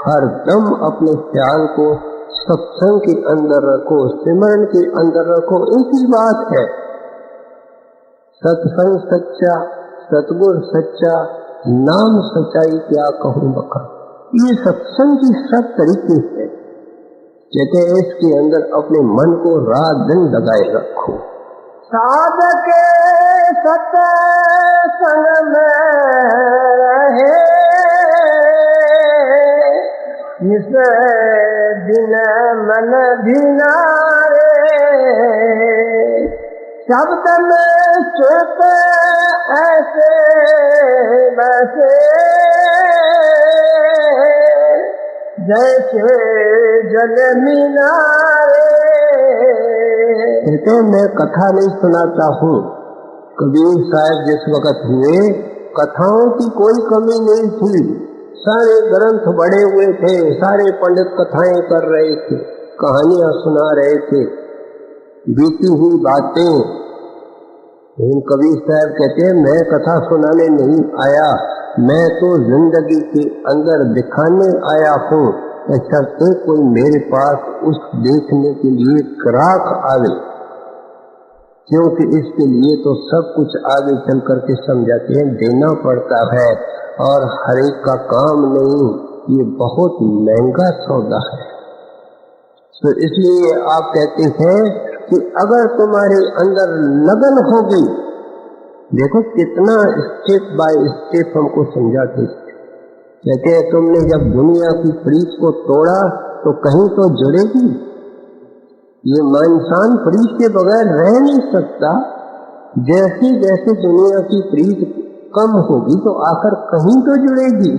हर दम अपने ख्याल को सत्संग के अंदर रखो, सिमरन के अंदर रखो। एक ही बात है, सत्संग सच्चा, सतगुर सच्चा, नाम सच्चाई क्या कहूँ बका। ये सत्संग की सब तरीके है। कहते हैं इसके अंदर अपने मन को रात दिन लगाए रखो। साधक सत्संग में रहे, निस दिन मन भिनारे, शब्द में चुप ऐसे वैसे, जैसे जल मीनारे। कहते मैं कथा नहीं सुनाता हूँ। कबीर साहब जिस वक्त हुए, कथाओं की कोई कमी नहीं थी। सारे ग्रंथ बड़े हुए थे, सारे पंडित कथाएं कर रहे थे, कहानियां सुना रहे थे, बीती हुई बातें। लेकिन कबीर साहब कहते हैं मैं कथा सुनाने नहीं आया, मैं तो जिंदगी के अंदर दिखाने आया हूँ। बशर्ते कोई मेरे पास उस देखने के लिए ग्राहक आवे, क्योंकि इसके लिए तो सब कुछ आगे चल करके समझाते हैं, देना पड़ता है और हर एक का काम नहीं, ये बहुत महंगा सौदा है। तो इसलिए आप कहते हैं कि अगर तुम्हारे अंदर लगन होगी, देखो कितना स्टेप बाय स्टेप हमको समझाते हैं। कहते हैं तुमने जब दुनिया की प्रीत को तोड़ा तो कहीं तो जुड़ेगी। ये इंसान प्रीत के बगैर रह नहीं सकता। जैसे जैसे दुनिया की प्रीत कम होगी तो आकर कहीं तो जुड़ेगी,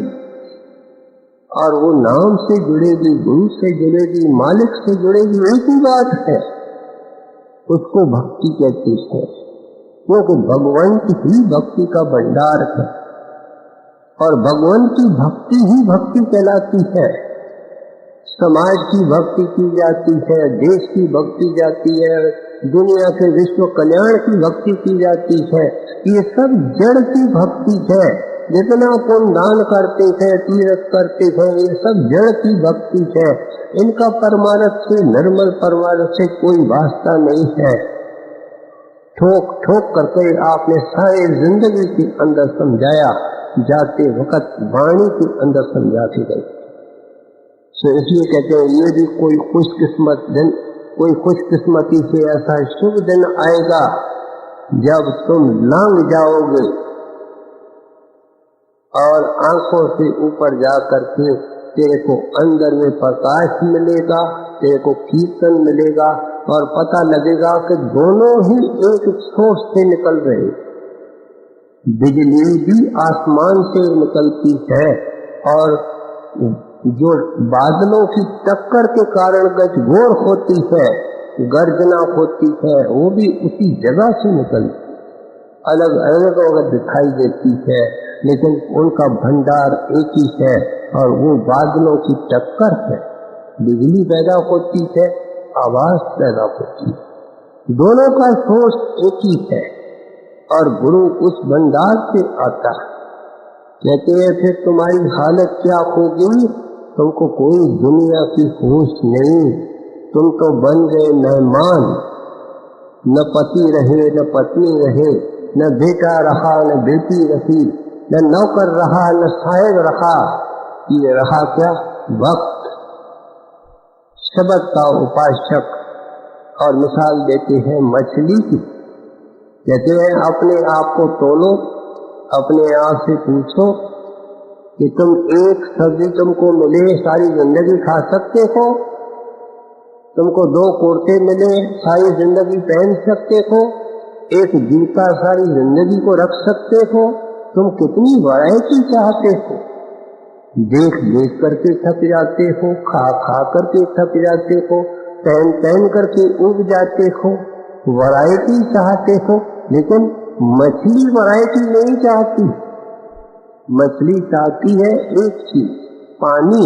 और वो नाम से जुड़ेगी, गुरु से जुड़ेगी, मालिक से जुड़ेगी। एक ही बात है, उसको भक्ति कहते हैं, क्योंकि भगवान की ही भक्ति का भंडार है और भगवान की भक्ति ही भक्ति कहलाती है। समाज की भक्ति की जाती है, देश की भक्ति जाती है, दुनिया के विश्व कल्याण की भक्ति की जाती है। ये सब जड़ की भक्ति है। जितना पुण्य दान करते हैं, तीर्थ करते हैं, ये सब जड़ की भक्ति है। इनका परमार्थ से, निर्मल परमार्थ से कोई वास्ता नहीं है। ठोक ठोक करके आपने सारे जिंदगी के अंदर समझाया, जाते वक्त वाणी के अंदर समझाते गए। तो इसलिए कहते हैं ये भी कोई खुशकिस्मत दिन, कोई खुशकिस्मती से ऐसा शुभ दिन आएगा जब तुम लांग जाओगे और आंखों से ऊपर जा करके तेरे को अंदर में प्रकाश मिलेगा, तेरे को कीर्तन मिलेगा और पता लगेगा कि दोनों ही एक सोच से निकल रहे। बिजली भी आसमान से निकलती है और जो बादलों की टक्कर के कारण गजगोर होती है, गर्जना होती है, वो भी उसी जगह से निकलती, अलग अलग वक्त दिखाई देती है, लेकिन उनका भंडार एक ही है और वो बादलों की टक्कर है। बिजली पैदा होती है, आवाज पैदा होती है, दोनों का सोर्स एक ही है और गुरु उस भंडार से आता है। कहते हैं फिर तुम्हारी हालत क्या होगी, तुमको कोई दुनिया की होश नहीं, तुम तो बन गए मेहमान। न पति रहे, न पत्नी रहे, न बेटा रहा, न बेटी रही, न नौकर रहा न साहेब रहा, ये रहा क्या? वक्त। शब्द का उपासक। और मिसाल देते हैं मछली की, कहते हैं अपने आप को तोलो, अपने आप से पूछो कि तुम एक सब्जी तुमको मिले सारी जिंदगी खा सकते हो? तुमको 2 कुर्ते मिले सारी जिंदगी पहन सकते हो? एक जूता सारी जिंदगी को रख सकते हो? तुम कितनी वैरायटी चाहते हो? देख देख करके थक जाते हो, खा खा करके थक जाते हो, पहन पहन करके उब जाते हो, वैरायटी चाहते हो। लेकिन मछली वैरायटी नहीं चाहती। मछली चाहती है एक चीज, पानी।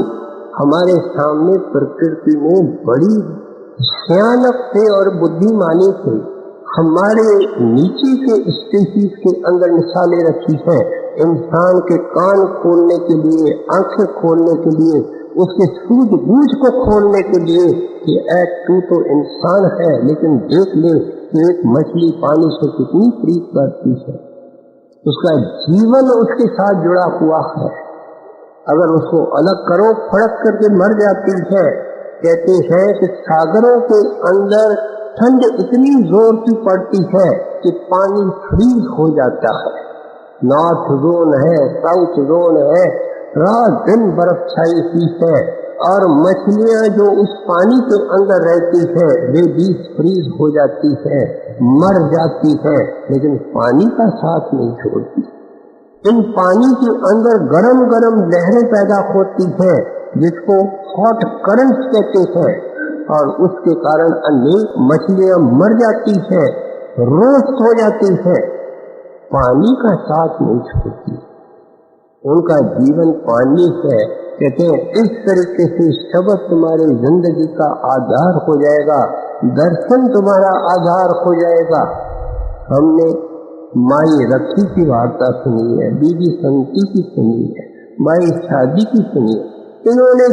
हमारे सामने प्रकृति ने बड़ी भयानक से और बुद्धिमानी से हमारे नीचे के स्पीशीज के अंदर मिसालें रखी है। इंसान के कान खोलने के लिए, आंखें खोलने के लिए, उसके सूझबूझ को खोलने के लिए कि तू तो इंसान है, लेकिन देख ले कि एक मछली पानी से कितनी प्रीत करती है। उसका जीवन उसके साथ जुड़ा हुआ है। अगर उसको अलग करो, फड़क करके मर जाती है। कहते हैं कि सागरों के अंदर ठंड इतनी जोर की पड़ती है कि पानी फ्रीज हो जाता है। नॉर्थ जोन है, साउथ जोन है, रात दिन बर्फ छाई हुई है, और मछलियां जो उस पानी के अंदर रहती है वे भी फ्रीज हो जाती है, मर जाती है, लेकिन पानी का साथ नहीं छोड़ती। इन पानी के अंदर गरम गरम लहरें पैदा होती है जिसको हॉट करंट्स कहते हैं, और उसके कारण अनेक मछलियां मर जाती है, रोस्ट हो जाती है। पानी का साथ नहीं छोड़ती, उनका जीवन पानी है। कहते हैं इस तरीके से शब्द तुम्हारी जिंदगी का आधार हो जाएगा, दर्शन तुम्हारा आधार हो जाएगा। हमने माई रखी की वार्ता सुनी है, बीबी संती की सुनी है, माई शादी की सुनी है। इन्होंने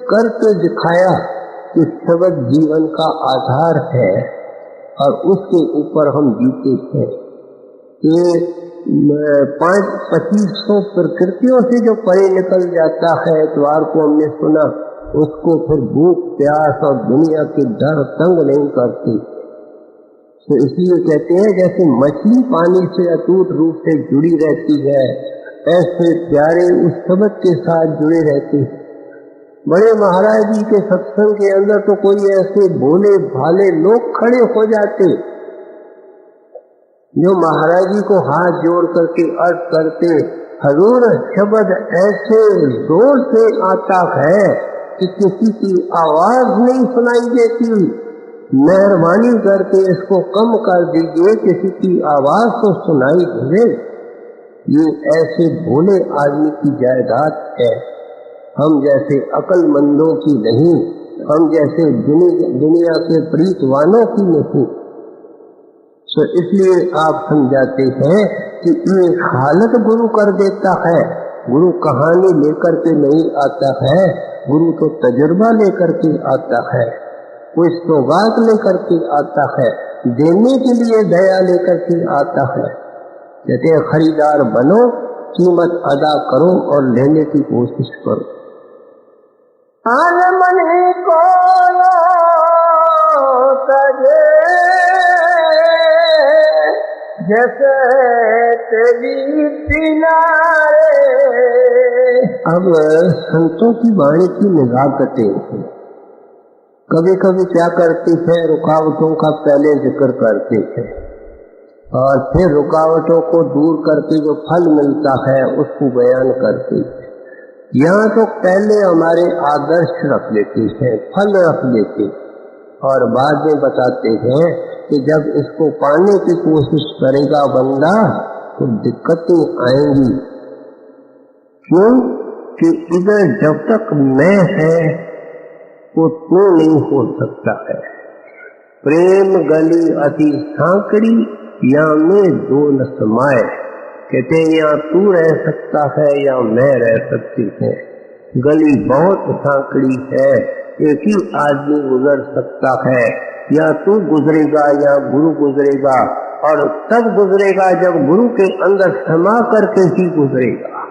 करके दिखाया कि शब्द जीवन का आधार है और उसके ऊपर हम जीते हैं। ये 500-2500 प्रकृतियों से जो परे निकल जाता है द्वार को, हमने सुना, उसको फिर भूख प्यास और दुनिया के डर तंग नहीं करती। तो इसलिए कहते हैं जैसे मछली पानी से अटूट रूप से जुड़ी रहती है, ऐसे प्यारे उस शब्द के साथ जुड़े रहते हैं। बड़े महाराज जी के सत्संग के अंदर तो कोई ऐसे भोले भाले लोग खड़े हो जाते जो महाराज जी को हाथ जोड़ करके अर्ज करते, हजूर शब्द ऐसे जोर से आता है कि किसी की आवाज नहीं सुनाई देती, मेहरबानी करके इसको कम कर दीजिए, किसी की आवाज तो सुनाई दे। ये ऐसे भोले आदमी की जायदाद है, हम जैसे अक्लमंदों की नहीं, हम जैसे दुनिया के प्रीतवानों की नहीं। तो इसलिए आप समझाते हैं कि ये हालत गुरु कर देता है। गुरु कहानी लेकर के नहीं आता है, गुरु तो तजुर्बा लेकर के आता है, कोई सौगात लेकर के आता है, देने के लिए दया लेकर के आता है। कहते हैं खरीदार बनो, कीमत अदा करो और लेने की कोशिश करो। मन को तजे जैसे तेरी किनारे। अब संतों की वाणी की निजाकतें हैं। कभी कभी क्या करते हैं, रुकावटों का पहले जिक्र करते हैं और फिर रुकावटों को दूर करके जो फल मिलता है उसको बयान करते हैं। यहाँ तो पहले हमारे आदर्श रख लेते हैं, फल रख लेते और बाद में बताते हैं कि जब इसको पाने की कोशिश करेगा बंदा तो दिक्कतें आएंगी। क्यों कि इधर जब तक मैं है वो तू नहीं हो सकता है। प्रेम गली अति सांकड़ी या में दो न समाए। कहते या तू रह सकता है या मैं रह सकती है। गली बहुत सांकड़ी है, एक ही आदमी गुजर सकता है, या तू गुजरेगा या गुरु गुजरेगा, और तब गुजरेगा जब गुरु के अंदर समा करके ही गुजरेगा।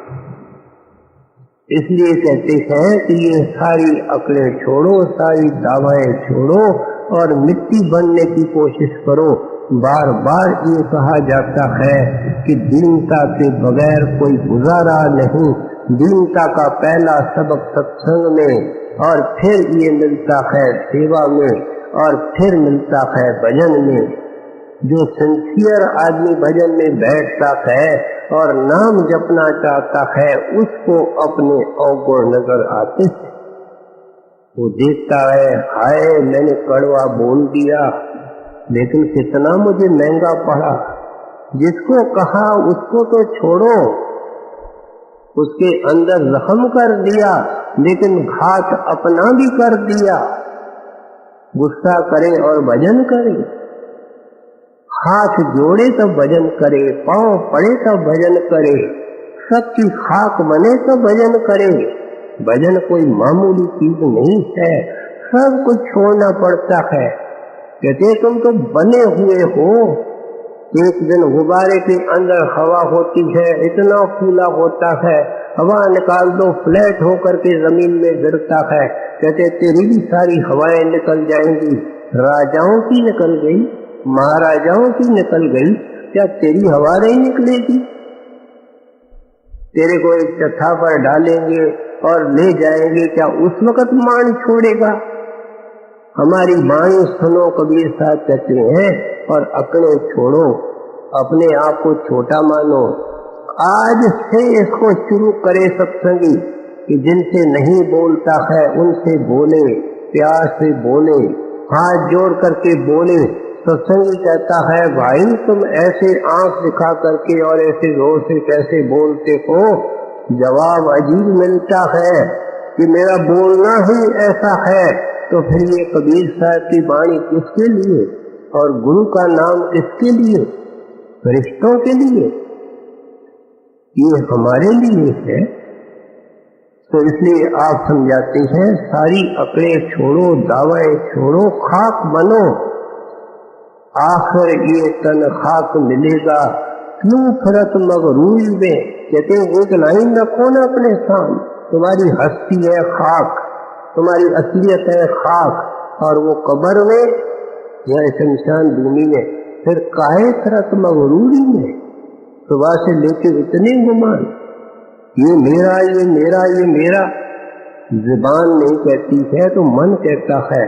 इसलिए कहते हैं कि ये सारी अकलें छोड़ो, सारी दावाएं छोड़ो और मिट्टी बनने की कोशिश करो। बार बार ये कहा जाता है कि दीनता के बगैर कोई गुजारा नहीं। दीनता का पहला सबक सत्संग में, और फिर ये मिलता है सेवा में, और फिर मिलता है भजन में। जो सिंसियर आदमी भजन में बैठता है और नाम जपना चाहता है, उसको अपने अवगुण नजर आते हैं। वो देखता है, हाय मैंने कड़वा बोल दिया, लेकिन कितना मुझे महंगा पड़ा। जिसको कहा उसको तो छोड़ो, उसके अंदर जख्म कर दिया, लेकिन घात अपना भी कर दिया। गुस्सा करे और भजन करे, हाथ जोड़े तो भजन करे, पांव पड़े तो भजन करे, सबकी खाक बने तो भजन करे। भजन कोई मामूली चीज नहीं है, सब कुछ छोड़ना पड़ता है। कहते तुम तो बने हुए हो। एक दिन गुब्बारे के अंदर हवा होती है, इतना फूला होता है, हवा निकाल दो फ्लैट होकर के जमीन में गिरता है। कहते तेरी भी सारी हवाएं निकल जाएंगी। राजाओं की निकल गई, महाराजाओं की निकल गई, क्या तेरी हवा नहीं निकलेगी? तेरे को एक चथा पर डालेंगे और ले जाएंगे, क्या उस वक्त मान छोड़ेगा? हमारी बाणी सुनो, कबीर साहब कहते हैं, और अकड़े छोड़ो, अपने आप को छोटा मानो। आज से इसको शुरू करे सत्संगी कि जिनसे नहीं बोलता है उनसे बोले, प्यार से बोले, हाथ जोड़ करके बोले। सत्संगी कहता है, भाई तुम ऐसे आंख दिखा करके और ऐसे जोर से कैसे बोलते हो? जवाब अजीब मिलता है कि मेरा बोलना ही ऐसा है। तो फिर ये कबीर साहब की वाणी किसके लिए और गुरु का नाम किसके लिए? फरिश्तों के लिए? ये हमारे लिए है। तो इसलिए आप समझाते हैं, सारी अकड़े छोड़ो, दावाएं छोड़ो, खाक बनो। आखिर ये तन खाक मिलेगा, क्यों फिरत मगरूरी में। कहते एक लाइन रखो ना अपने सामने, तुम्हारी हस्ती है खाक, तुम्हारी असलियत है खाक, और वो कब्र में या शमशान भूमि में फिर काहे फिरत मगरूरी में। सुबह से लेके इतने गुमान, ये मेरा, ये मेरा, ये मेरा। जुबान नहीं कहती है तो मन कहता है,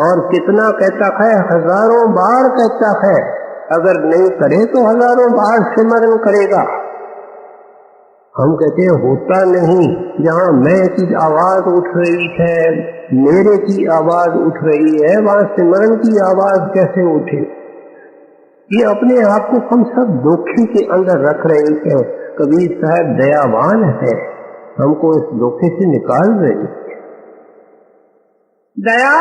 और कितना कहता है? हजारों बार कहता है। अगर नहीं करे तो हजारों बार सिमरन करेगा। हम कहते हैं होता नहीं। जहाँ मैं की आवाज उठ रही है, मेरे की आवाज उठ रही है, वहां सिमरन की आवाज कैसे उठे? ये अपने आप को हम सब धोखे के अंदर रख रहे हैं। कबीर साहब दयावान है, हमको इस धोखे से निकाल रहे हैं। दया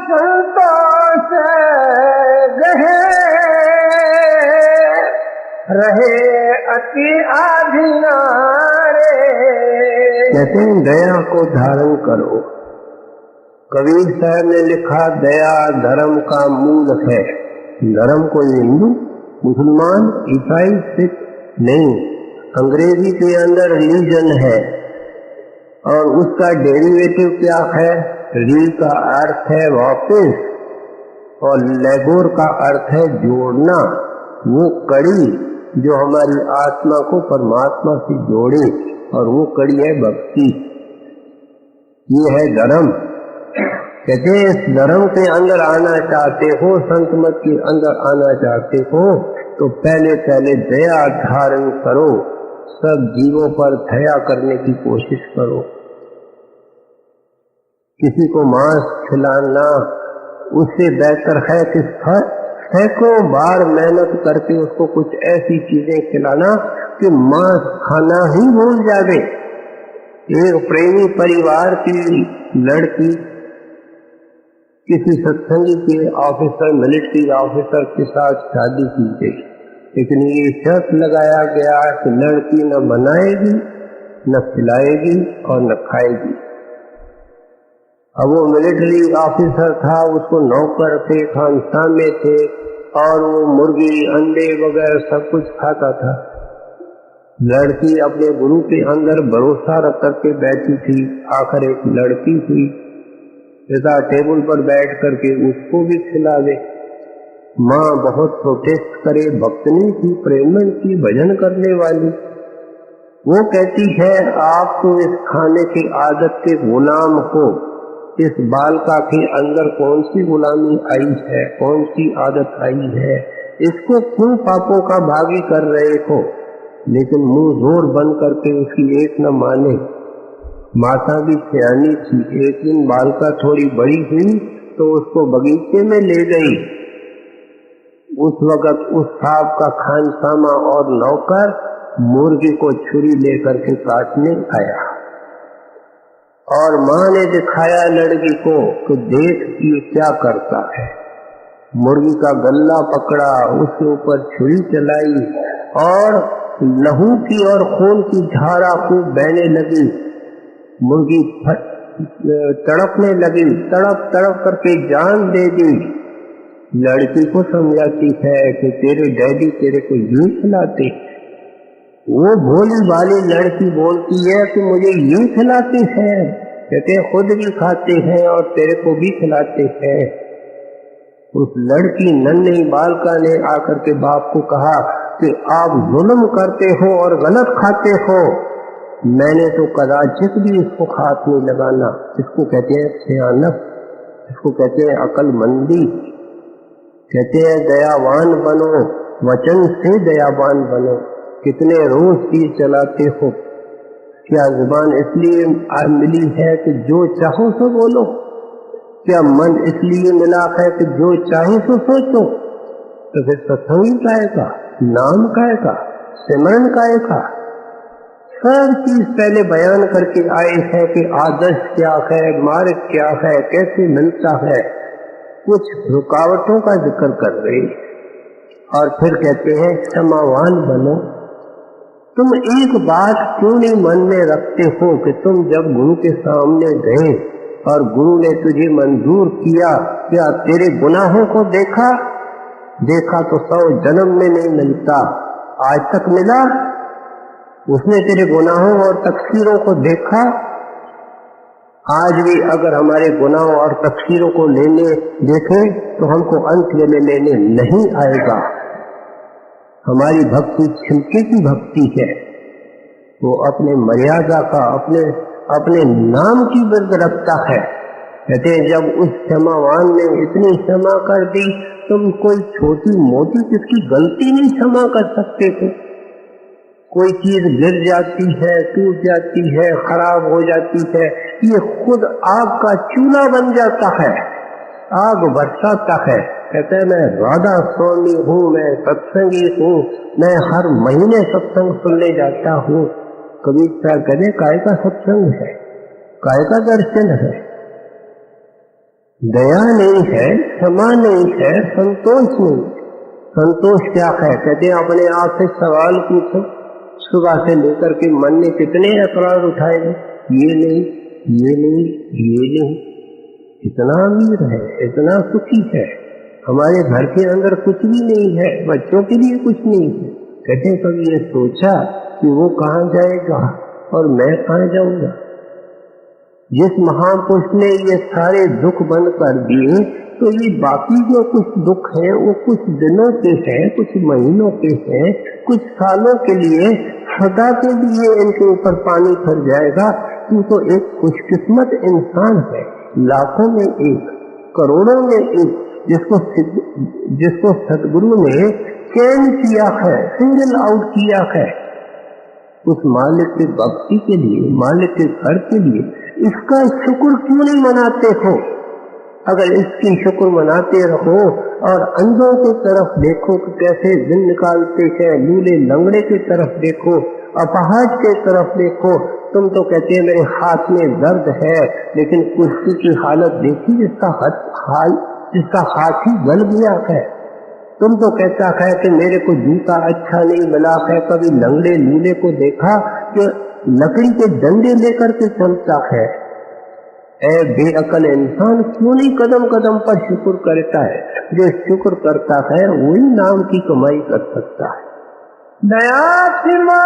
संतोष गहे रहे अति आधिनारे। कहते हैं दया को धारण करो। कबीर साहब ने लिखा, दया धर्म का मूल है। धर्म कोई हिंदू, मुसलमान, ईसाई, सिख नहीं। अंग्रेजी के अंदर रिलीजन है, और उसका डेरिवेटिव क्या है? री का अर्थ है वापस, और लेगोर का अर्थ है जोड़ना। वो कड़ी जो हमारी आत्मा को परमात्मा से जोड़े, और वो कड़ी है भक्ति। ये है धर्म। कहते हैं इस धर्म के अंदर आना चाहते हो, संत मत के अंदर आना चाहते हो, तो पहले पहले दया धारण करो। सब जीवों पर दया करने की कोशिश करो। किसी को मांस खिलाना उससे बेहतर है कि सैकड़ों बार मेहनत करके उसको कुछ ऐसी चीजें खिलाना कि मांस खाना ही भूल जावे। एक प्रेमी परिवार की लड़की किसी सत्संगी के ऑफिसर, मिलिट्री ऑफिसर के साथ शादी की गई, लेकिन ये शर्त लगाया गया कि लड़की न बनाएगी, न खिलाएगी और न खाएगी। अब वो मिलिट्री ऑफिसर था, उसको नौकर थे, खानसामे थे, और वो मुर्गी अंडे वगैरह सब कुछ खाता था। लड़की अपने गुरु के अंदर भरोसा रख करके बैठी थी। आखिर एक लड़की थी, पिता टेबल पर बैठ करके उसको भी खिला दे। माँ बहुत प्रोटेस्ट करे, भक्तनी थी, प्रेमन की, भजन करने वाली। वो कहती है आप तो इस खाने की आदत के गुलाम हो। इस बालका के अंदर कौन सी गुलामी आई है, कौन सी आदत आई है, इसको क्यों पापों का भागी कर रहे हो? लेकिन मुंह जोर बंद करके उसकी एक न माने। माता भी सियानी थी। एक दिन बालका थोड़ी बड़ी हुई तो उसको बगीचे में ले गई। उस वक्त उस सांप का खानसामा और नौकर मुर्गी को छुरी लेकर के काटने आया और माँ ने दिखाया लड़की को कि देख ये क्या करता है। मुर्गी का गल्ला पकड़ा, उसके ऊपर छुरी चलाई और लहू की और खून की धारा खूब बहने लगी। मुर्गी तड़पने लगी, तड़प तड़प करके जान दे दी। लड़की को समझाती है कि तेरे डैडी तेरे को यूं खिलाते। वो भोली वाली लड़की बोलती है कि मुझे यूं खिलाते हैं, कहते खुद भी खाते हैं और तेरे को भी खिलाते हैं। उस लड़की नन्ही बालिका ने आकर के बाप को कहा कि आप जुल्म करते हो और गलत खाते हो। मैंने तो कदाचित भी इसको हाथ नहीं लगाना। इसको कहते हैं सियानत, इसको कहते हैं अकलमंदी, कहते हैं दयावान बनो, वचन से दयावान बनो। कितने रोज तीर चलाते हो? क्या जुबान इसलिए मिली है कि जो चाहो सो बोलो? क्या मन इसलिए मिला है कि जो चाहे सो सोचो? तो फिर सत्संग कायका, नाम कायका, सिमरन कायका, सब चीज पहले बयान करके आए हैं कि आदर्श क्या है, मार्ग क्या है, कैसे मिलता है। कुछ रुकावटों का जिक्र कर रहे और फिर कहते हैं क्षमावान बनो। तुम एक बात क्यों नहीं मन में रखते हो कि तुम जब गुरु के सामने गए और गुरु ने तुझे मंजूर किया, क्या तेरे गुनाहों को देखा? देखा तो 100 जन्म में नहीं मिलता, आज तक मिला? उसने तेरे गुनाहों और तकसीरों को देखा? आज भी अगर हमारे गुनाहों और तकसीरों को लेने देखें तो हमको अंत में लेने नहीं आएगा। हमारी भक्ति छिलके की भक्ति है। वो अपने मर्यादा का, अपने नाम की वृद्ध रखता है। कहते हैं जब उस क्षमावान ने इतनी क्षमा कर दी, तुम कोई छोटी मोटी किसकी गलती नहीं क्षमा कर सकते थे? कोई चीज गिर जाती है, टूट जाती है, खराब हो जाती है, ये खुद आग का चूल्हा बन जाता है, आग बरसाता है। कहते हैं मैं राधा स्वामी हूँ, मैं सत्संगी हूँ, मैं हर महीने सत्संग सुनने जाता हूँ। कबीर साहब कहते काय का सत्संग है, काय का दर्शन है? दया नहीं है, क्षमा नहीं है, संतोष नहीं। संतोष क्या है? कहते हैं अपने आप से सवाल पूछो। सुबह से लेकर के मन ने कितने एतराज उठाए, ये नहीं, ये नहीं, ये नहीं। इतना अमीर है, इतना सुखी है, हमारे घर के अंदर कुछ भी नहीं है, बच्चों के लिए कुछ नहीं है। कहते हैं कभी ये सोचा कि वो कहाँ जाएगा और मैं कहाँ जाऊंगा? जिस महापुरुष ने ये सारे दुख बंद कर दिए, तो ये बाकी जो कुछ दुख है वो कुछ दिनों के हैं, कुछ महीनों के हैं, कुछ सालों के लिए, सदा के लिए इनके ऊपर पानी फिर जाएगा। तू तो एक खुशकिस्मत इंसान है, लाखों में एक, करोड़ों में एक, जिसको सदगुरु ने चयन किया है, सिंगल आउट किया है। उस मालिक की भक्ति के लिए, मालिक के घर के लिए इसका शुक्र क्यों नहीं मनाते हो? अगर इसकी शुक्र मनाते रहो और अंधों की तरफ देखो कि कैसे दिन निकालते हैं, लूले लंगड़े की तरफ देखो, अपहाज के तरफ देखो। तुम तो कहते हैं मेरे हाथ में दर्द है, लेकिन कुश्ती की हालत देखी जिसका हाथ ही गल गया है। तुम तो कहता है कि मेरे को जूता अच्छा नहीं मिला है। कभी लंगड़े लूले को देखा कि लकड़ी के डंडे लेकर के चलता है। ए बेअकल इंसान, क्यों नहीं कदम कदम पर शुक्र करता है? जो शुक्र करता है वही नाम की कमाई कर सकता है। दया सिमा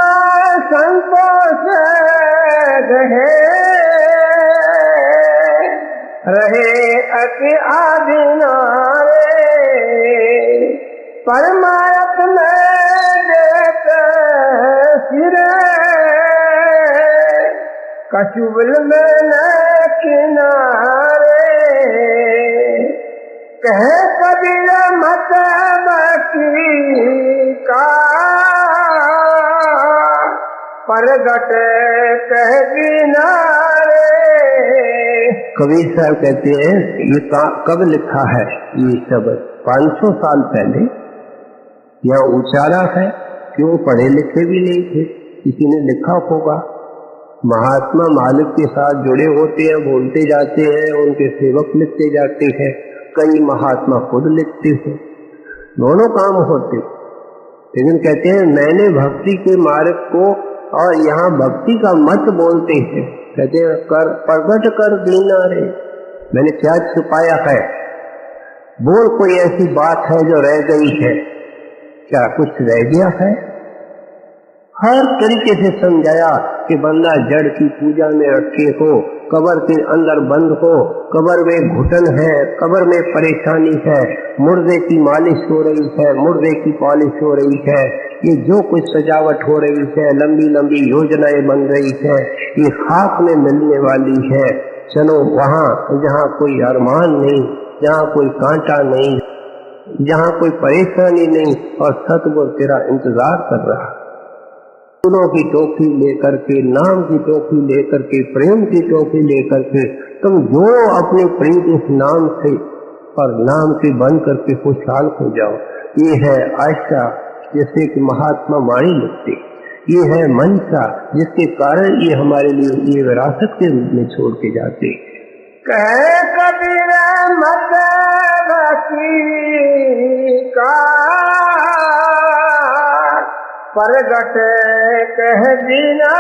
संतोष गहे रहे अति आदिनारे परमायत में देत सिर कशुबल में न किनारे कह कबीर मत बाकी का परगट कह किनारे। कबीर साहब कहते हैं ये कब लिखा है ये शब्द? 500 साल पहले यहाँ उचारा है। क्यों? पढ़े लिखे भी नहीं थे, किसी ने लिखा होगा। महात्मा मालिक के साथ जुड़े होते हैं, बोलते जाते हैं, उनके सेवक लिखते जाते हैं, कई महात्मा खुद लिखते हैं, दोनों काम होते। लेकिन कहते हैं मैंने भक्ति के मार्ग को, और यहाँ भक्ति का मत बोलते हैं, कहते हैं कर प्रकट कर दीना रे, मैंने क्या छुपाया है? बोल कोई ऐसी बात है जो रह गई है, क्या कुछ रह गया है? हर तरीके से समझाया कि बंदा जड़ की पूजा में रखे हो, कब्र के अंदर बंद हो, कब्र में घुटन है, कब्र में परेशानी है, मुर्दे की मालिश हो रही है, मुर्दे की पॉलिश हो रही है, ये जो कुछ सजावट हो रही है, लंबी लंबी योजनाएं बन रही है, ये खाक में मिलने वाली है। चलो वहाँ जहाँ कोई अरमान नहीं, जहाँ कोई कांटा नहीं, जहाँ कोई परेशानी नहीं, और सतगुरु तेरा इंतजार कर रहा। फूलों की टोपी लेकर के, नाम की टोपी लेकर के, प्रेम की टोपी लेकर के तुम जो अपने प्रीत इस नाम से और नाम से बन करके खुशहाल हो जाओ। ये है आशा जैसे कि महात्मा वाणी लिखते, ये है मनसा जिसके कारण ये हमारे लिए ये विरासत के रूप में छोड़ के जाते। कह कबीर मत बाकी का परगट कह दीना